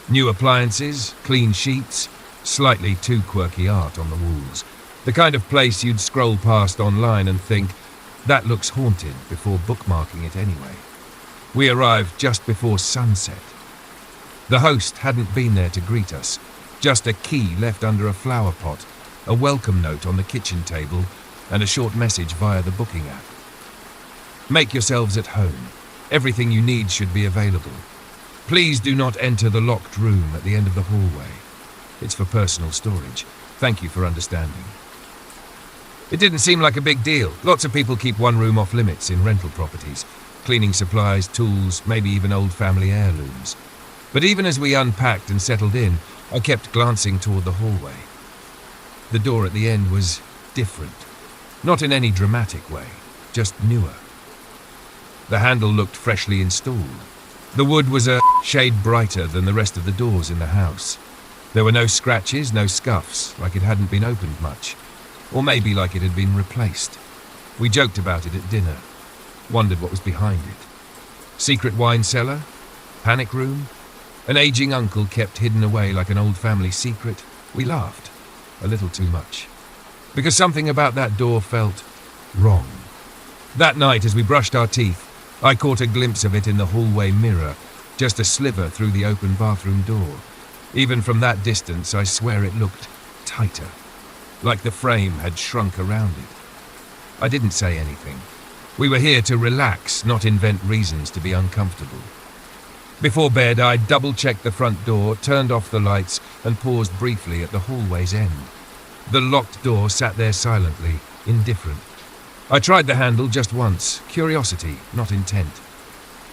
New appliances, clean sheets, slightly too quirky art on the walls. The kind of place you'd scroll past online and think, that looks haunted, before bookmarking it anyway. We arrived just before sunset. The host hadn't been there to greet us, just a key left under a flower pot, a welcome note on the kitchen table, and a short message via the booking app. Make yourselves at home. Everything you need should be available. Please do not enter the locked room at the end of the hallway. It's for personal storage. Thank you for understanding. It didn't seem like a big deal. Lots of people keep one room off limits in rental properties. Cleaning supplies, tools, maybe even old family heirlooms. But even as we unpacked and settled in, I kept glancing toward the hallway. The door at the end was different. Not in any dramatic way, just newer. The handle looked freshly installed. The wood was a shade brighter than the rest of the doors in the house. There were no scratches, no scuffs, like it hadn't been opened much. Or maybe like it had been replaced. We joked about it at dinner. Wondered what was behind it. Secret wine cellar? Panic room? An aging uncle kept hidden away like an old family secret? We laughed. A little too much. Because something about that door felt wrong. That night, as we brushed our teeth, I caught a glimpse of it in the hallway mirror, just a sliver through the open bathroom door. Even from that distance, I swear it looked tighter, like the frame had shrunk around it. I didn't say anything. We were here to relax, not invent reasons to be uncomfortable. Before bed, I double-checked the front door, turned off the lights, and paused briefly at the hallway's end. The locked door sat there silently, indifferent. I tried the handle just once, curiosity, not intent.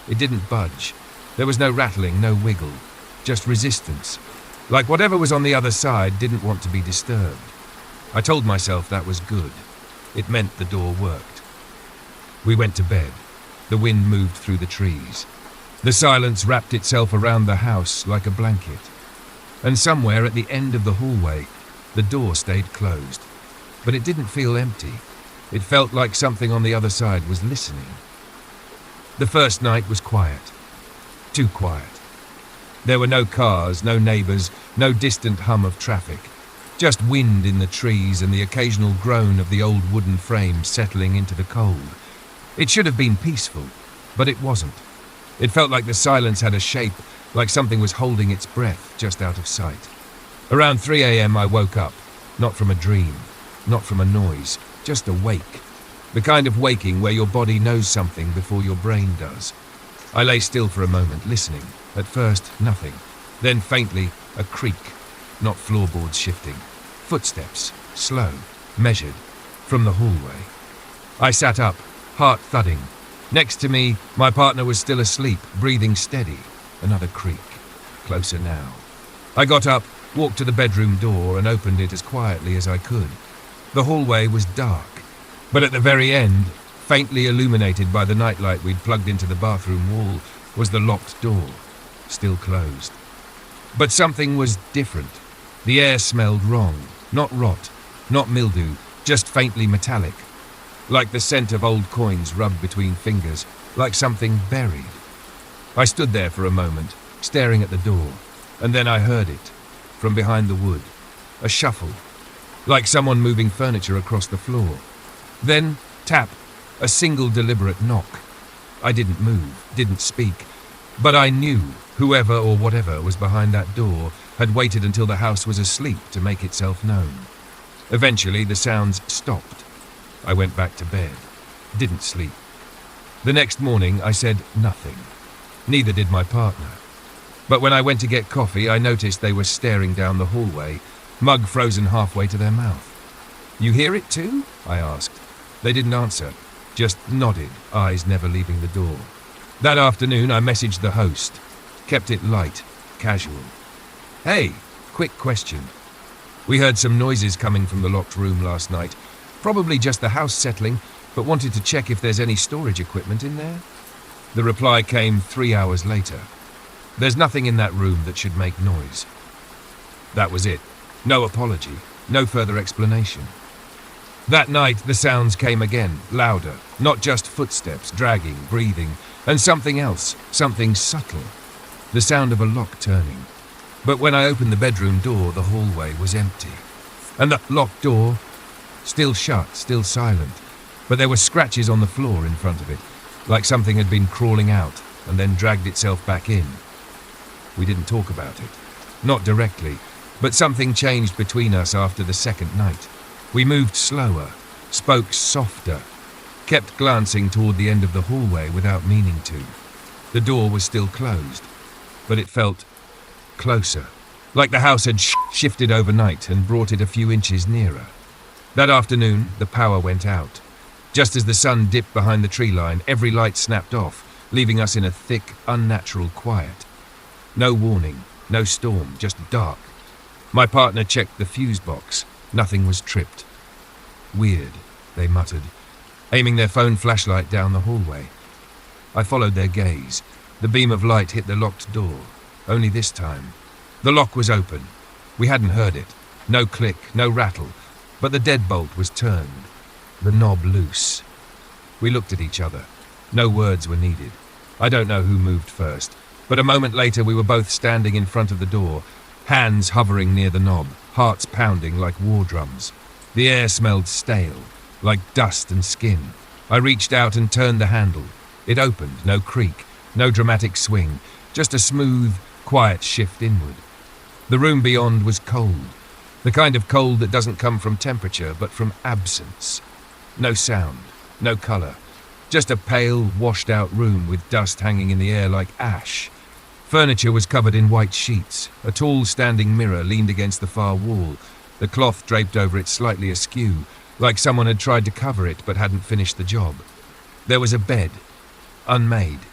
It didn't budge. There was no rattling, no wiggle, just resistance. Like whatever was on the other side didn't want to be disturbed. I told myself that was good. It meant the door worked. We went to bed. The wind moved through the trees. The silence wrapped itself around the house like a blanket. And somewhere at the end of the hallway, the door stayed closed. But it didn't feel empty. It felt like something on the other side was listening. The first night was quiet. Too quiet. There were no cars, no neighbours, no distant hum of traffic. Just wind in the trees and the occasional groan of the old wooden frame settling into the cold. It should have been peaceful, but it wasn't. It felt like the silence had a shape, like something was holding its breath just out of sight. Around 3 a.m. I woke up, not from a dream, not from a noise, just awake. The kind of waking where your body knows something before your brain does. I lay still for a moment, listening. At first, nothing. Then faintly, a creak. Not floorboards shifting. Footsteps, slow, measured, from the hallway. I sat up, heart thudding. Next to me, my partner was still asleep, breathing steady. Another creak. Closer now. I got up, walked to the bedroom door and opened it as quietly as I could. The hallway was dark, but at the very end, faintly illuminated by the nightlight we'd plugged into the bathroom wall, was the locked door, still closed. But something was different. The air smelled wrong. Not rot, not mildew, just faintly metallic. Like the scent of old coins rubbed between fingers, like something buried. I stood there for a moment, staring at the door, and then I heard it, from behind the wood. A shuffle, like someone moving furniture across the floor. Then, tap, a single deliberate knock. I didn't move, didn't speak, but I knew whoever or whatever was behind that door had waited until the house was asleep to make itself known. Eventually, the sounds stopped. I went back to bed. Didn't sleep. The next morning, I said nothing. Neither did my partner. But when I went to get coffee, I noticed they were staring down the hallway, mug frozen halfway to their mouth. "You hear it too?" I asked. They didn't answer, just nodded, eyes never leaving the door. That afternoon, I messaged the host. Kept it light, casual. "Hey, quick question. We heard some noises coming from the locked room last night. Probably just the house settling, but wanted to check if there's any storage equipment in there." The reply came 3 hours later. "There's nothing in that room that should make noise." That was it. No apology, no further explanation. That night, the sounds came again, louder, not just footsteps, dragging, breathing, and something else, something subtle. The sound of a lock turning. But when I opened the bedroom door, the hallway was empty. And the locked door, still shut, still silent, but there were scratches on the floor in front of it, like something had been crawling out and then dragged itself back in. We didn't talk about it. Not directly, but something changed between us after the second night. We moved slower, spoke softer, kept glancing toward the end of the hallway without meaning to. The door was still closed, but it felt closer, like the house had shifted overnight and brought it a few inches nearer. That afternoon, the power went out. Just as the sun dipped behind the tree line, every light snapped off, leaving us in a thick, unnatural quiet. No warning, no storm, just dark. My partner checked the fuse box. Nothing was tripped. "Weird," they muttered, aiming their phone flashlight down the hallway. I followed their gaze. The beam of light hit the locked door. Only this time. The lock was open. We hadn't heard it. No click, no rattle. But the deadbolt was turned. The knob loose. We looked at each other. No words were needed. I don't know who moved first, but a moment later we were both standing in front of the door, hands hovering near the knob, hearts pounding like war drums. The air smelled stale, like dust and skin. I reached out and turned the handle. It opened, no creak, no dramatic swing, just a smooth, quiet shift inward. The room beyond was cold, the kind of cold that doesn't come from temperature, but from absence. No sound, no color, just a pale, washed-out room with dust hanging in the air like ash. Furniture was covered in white sheets. A tall standing mirror leaned against the far wall, the cloth draped over it slightly askew, like someone had tried to cover it but hadn't finished the job. There was a bed, unmade.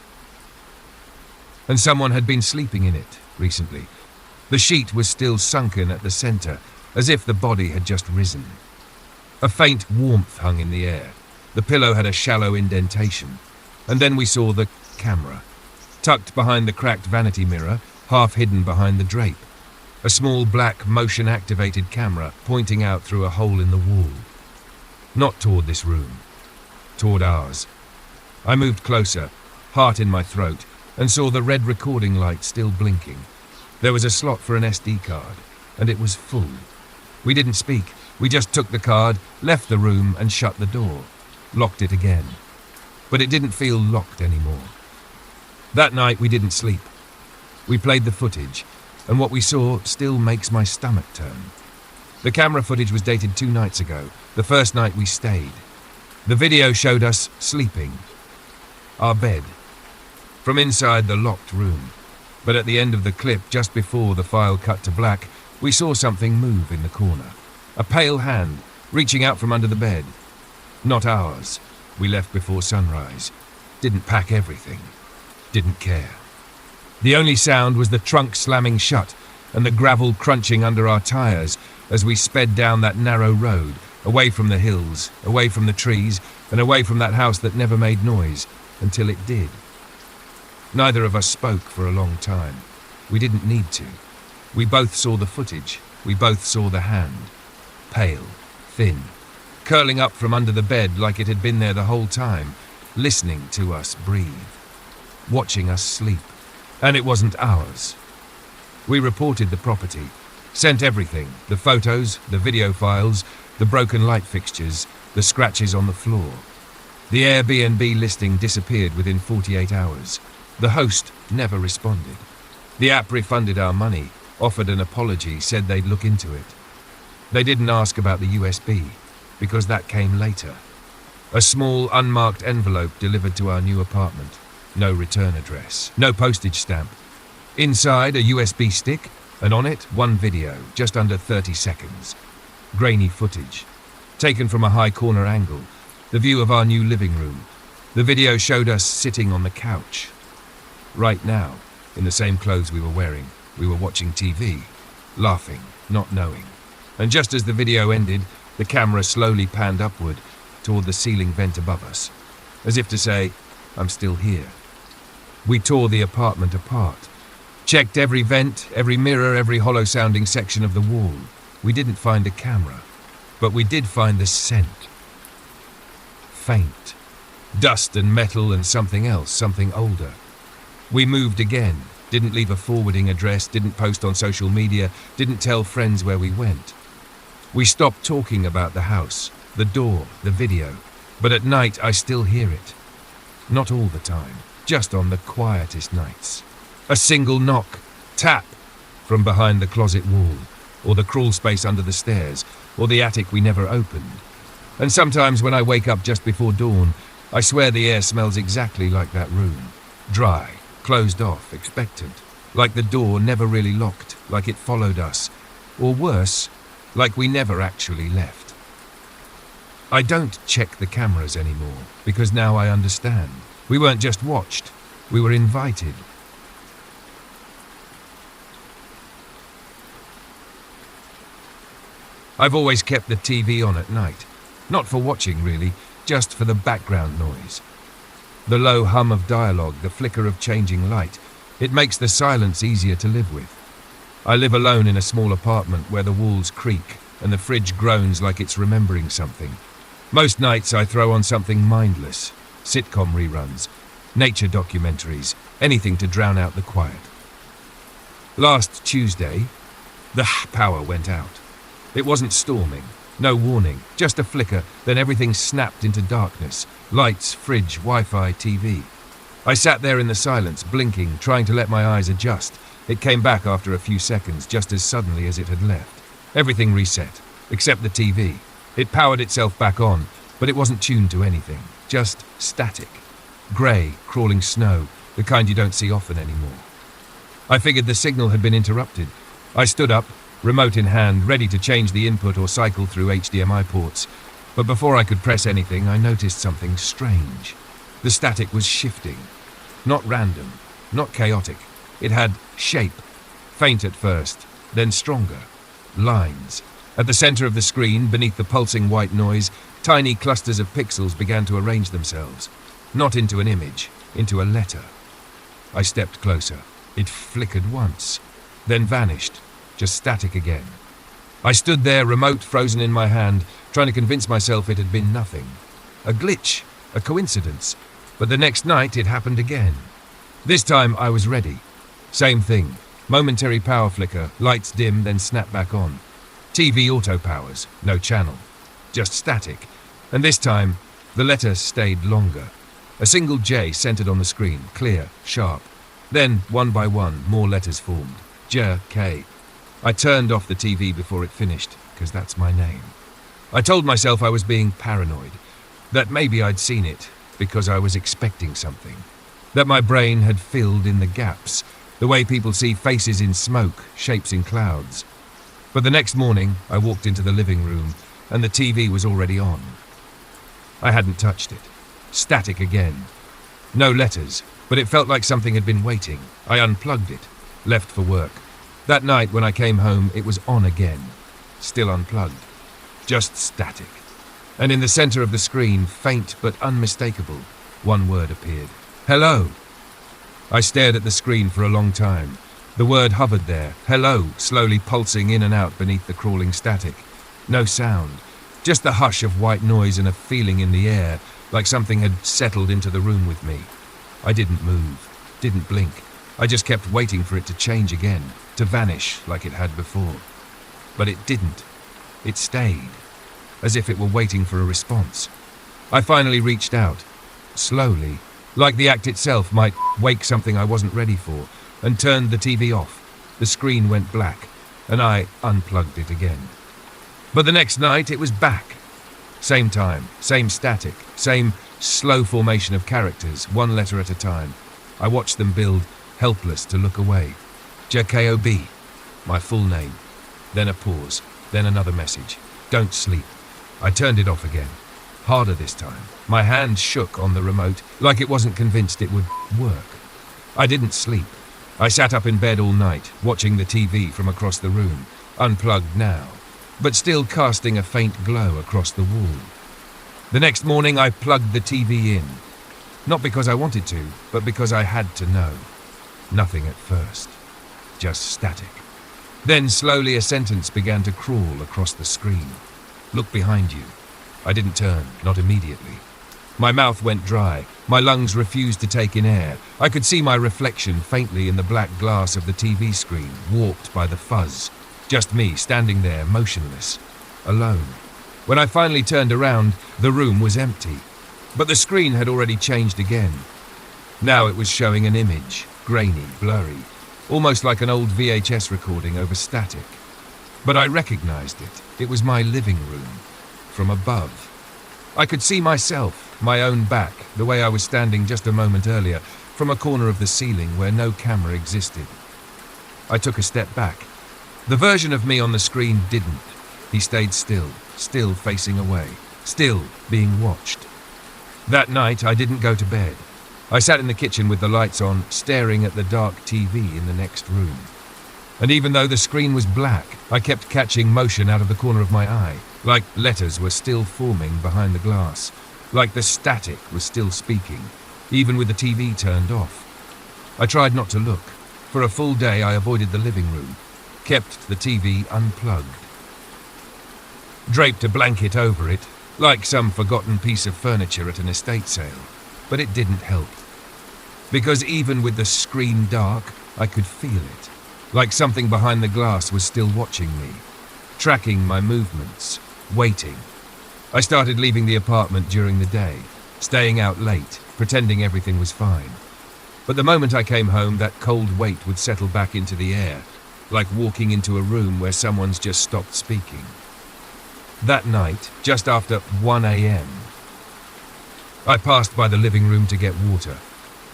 And someone had been sleeping in it recently. The sheet was still sunken at the center, as if the body had just risen. A faint warmth hung in the air. The pillow had a shallow indentation. And then we saw the camera, tucked behind the cracked vanity mirror, half hidden behind the drape. A small black motion-activated camera pointing out through a hole in the wall. Not toward this room, toward ours. I moved closer, heart in my throat, and saw the red recording light still blinking. There was a slot for an SD card, and it was full. We didn't speak. We just took the card, left the room, and shut the door. Locked it again. But it didn't feel locked anymore. That night we didn't sleep. We played the footage, and what we saw still makes my stomach turn. The camera footage was dated 2 nights ago, the first night we stayed. The video showed us sleeping. Our bed. From inside the locked room. But at the end of the clip, just before the file cut to black, we saw something move in the corner. A pale hand, reaching out from under the bed. Not ours. We left before sunrise. didn't pack everything, didn't care. The only sound was the trunk slamming shut and the gravel crunching under our tires as we sped down that narrow road, away from the hills, away from the trees, and away from that house that never made noise, until it did. Neither of us spoke for a long time. We didn't need to. We both saw the footage. We both saw the hand. Pale, thin, curling up from under the bed like it had been there the whole time, listening to us breathe, watching us sleep. And it wasn't ours. We reported the property, sent everything, the photos, the video files, the broken light fixtures, the scratches on the floor. The Airbnb listing disappeared within 48 hours. The host never responded. The app refunded our money, offered an apology, said they'd look into it. They didn't ask about the USB, because that came later. A small, unmarked envelope delivered to our new apartment. No return address, no postage stamp. Inside, a USB stick, and on it, one video, just under 30 seconds. Grainy footage, taken from a high corner angle, the view of our new living room. The video showed us sitting on the couch. Right now, in the same clothes we were wearing, we were watching TV, laughing, not knowing. And just as the video ended, the camera slowly panned upward toward the ceiling vent above us, as if to say, I'm still here. We tore the apartment apart, checked every vent, every mirror, every hollow-sounding section of the wall. We didn't find a camera, but we did find the scent. Faint. Dust and metal and something else, something older. We moved again, didn't leave a forwarding address, didn't post on social media, didn't tell friends where we went. We stopped talking about the house, the door, the video, but at night I still hear it. Not all the time, just on the quietest nights. A single knock, tap, from behind the closet wall, or the crawl space under the stairs, or the attic we never opened. And sometimes when I wake up just before dawn, I swear the air smells exactly like that room. Dry, closed off, expectant, like the door never really locked, like it followed us, or worse, like we never actually left. I don't check the cameras anymore, because now I understand. We weren't just watched, we were invited. I've always kept the TV on at night, not for watching really, just for the background noise. The low hum of dialogue, the flicker of changing light, it makes the silence easier to live with. I live alone in a small apartment where the walls creak and the fridge groans like it's remembering something. Most nights I throw on something mindless, sitcom reruns, nature documentaries, anything to drown out the quiet. Last Tuesday, the power went out. It wasn't storming, no warning, just a flicker, then everything snapped into darkness. Lights, fridge, Wi-Fi, TV. I sat there in the silence, blinking, trying to let my eyes adjust. It came back after a few seconds, just as suddenly as it had left. Everything reset, except the TV. It powered itself back on, but it wasn't tuned to anything, just static. Grey, crawling snow, the kind you don't see often anymore. I figured the signal had been interrupted. I stood up, remote in hand, ready to change the input or cycle through HDMI ports. But before I could press anything, I noticed something strange. The static was shifting. Not random, not chaotic. It had shape, faint at first, then stronger. Lines. At the center of the screen, beneath the pulsing white noise, tiny clusters of pixels began to arrange themselves. Not into an image, into a letter. I stepped closer. It flickered once, then vanished, just static again. I stood there, remote frozen in my hand, trying to convince myself it had been nothing. A glitch, a coincidence. But the next night it happened again. This time I was ready. Same thing. Momentary power flicker, lights dim, then snap back on. TV auto powers, no channel. Just static. And this time, the letter stayed longer. A single J centered on the screen, clear, sharp. Then, one by one, more letters formed. J, K. I turned off the TV before it finished, because that's my name. I told myself I was being paranoid, that maybe I'd seen it, because I was expecting something. That my brain had filled in the gaps, the way people see faces in smoke, shapes in clouds. But the next morning, I walked into the living room, and the TV was already on. I hadn't touched it. Static again. No letters, but it felt like something had been waiting. I unplugged it, left for work. That night when I came home, it was on again. Still unplugged. Just static. And in the center of the screen, faint but unmistakable, one word appeared. Hello. I stared at the screen for a long time. The word hovered there, hello, slowly pulsing in and out beneath the crawling static. No sound, just the hush of white noise and a feeling in the air, like something had settled into the room with me. I didn't move, didn't blink. I just kept waiting for it to change again, to vanish like it had before. But it didn't. It stayed, as if it were waiting for a response. I finally reached out, slowly, like the act itself might wake something I wasn't ready for, and turned the TV off. The screen went black, and I unplugged it again. But the next night, it was back. Same time, same static, same slow formation of characters, one letter at a time. I watched them build, helpless to look away. JKOB, my full name. Then a pause, then another message. Don't sleep. I turned it off again. Harder this time. My hand shook on the remote, like it wasn't convinced it would work. I didn't sleep. I sat up in bed all night, watching the TV from across the room, unplugged now, but still casting a faint glow across the wall. The next morning I plugged the TV in. Not because I wanted to, but because I had to know. Nothing at first. Just static. Then slowly a sentence began to crawl across the screen. Look behind you. I didn't turn, not immediately. My mouth went dry. My lungs refused to take in air. I could see my reflection faintly in the black glass of the TV screen, warped by the fuzz. Just me, standing there, motionless, alone. When I finally turned around, the room was empty. But the screen had already changed again. Now it was showing an image, grainy, blurry, almost like an old VHS recording over static. But I recognized it. It was my living room, from above. I could see myself, my own back, the way I was standing just a moment earlier, from a corner of the ceiling where no camera existed. I took a step back. The version of me on the screen didn't. He stayed still facing away, still being watched. That night, I didn't go to bed. I sat in the kitchen with the lights on, staring at the dark TV in the next room. And even though the screen was black, I kept catching motion out of the corner of my eye, like letters were still forming behind the glass, like the static was still speaking, even with the TV turned off. I tried not to look. For a full day, I avoided the living room, kept the TV unplugged. Draped a blanket over it, like some forgotten piece of furniture at an estate sale, but it didn't help. Because even with the screen dark, I could feel it, like something behind the glass was still watching me, tracking my movements, waiting. I started leaving the apartment during the day, staying out late, pretending everything was fine. But the moment I came home, that cold weight would settle back into the air, like walking into a room where someone's just stopped speaking. That night, just after 1 a.m., I passed by the living room to get water.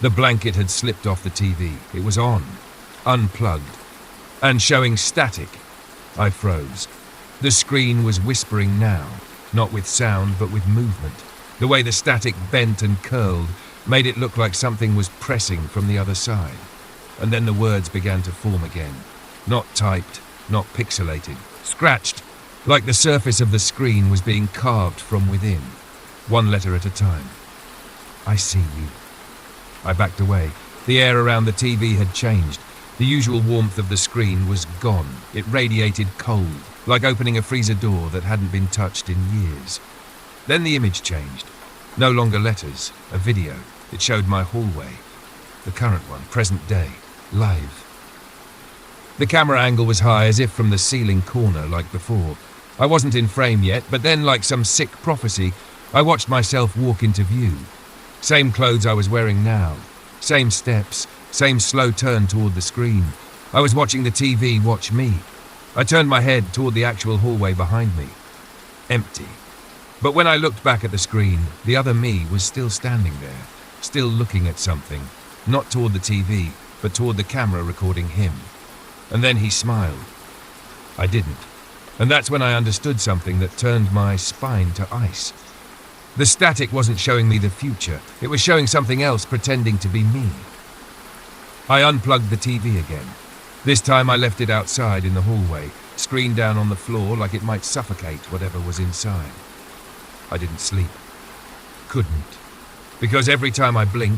The blanket had slipped off the TV. It was on, unplugged, and showing static. I froze. The screen was whispering now, not with sound but with movement. The way the static bent and curled made it look like something was pressing from the other side. And then the words began to form again. Not typed, not pixelated, scratched, like the surface of the screen was being carved from within, one letter at a time. I see you. I backed away. The air around the TV had changed. The usual warmth of the screen was gone. It radiated cold, like opening a freezer door that hadn't been touched in years. Then the image changed. No longer letters, a video. It showed my hallway. The current one, present day, live. The camera angle was high, as if from the ceiling corner like before. I wasn't in frame yet, but then, like some sick prophecy, I watched myself walk into view. Same clothes I was wearing now. Same steps, same slow turn toward the screen. I was watching the TV watch me. I turned my head toward the actual hallway behind me. Empty. But when I looked back at the screen, the other me was still standing there, still looking at something, not toward the TV, but toward the camera recording him. And then he smiled. I didn't. And that's when I understood something that turned my spine to ice. The static wasn't showing me the future. It was showing something else pretending to be me. I unplugged the TV again. This time I left it outside in the hallway, screen down on the floor like it might suffocate whatever was inside. I didn't sleep. Couldn't. Because every time I blinked,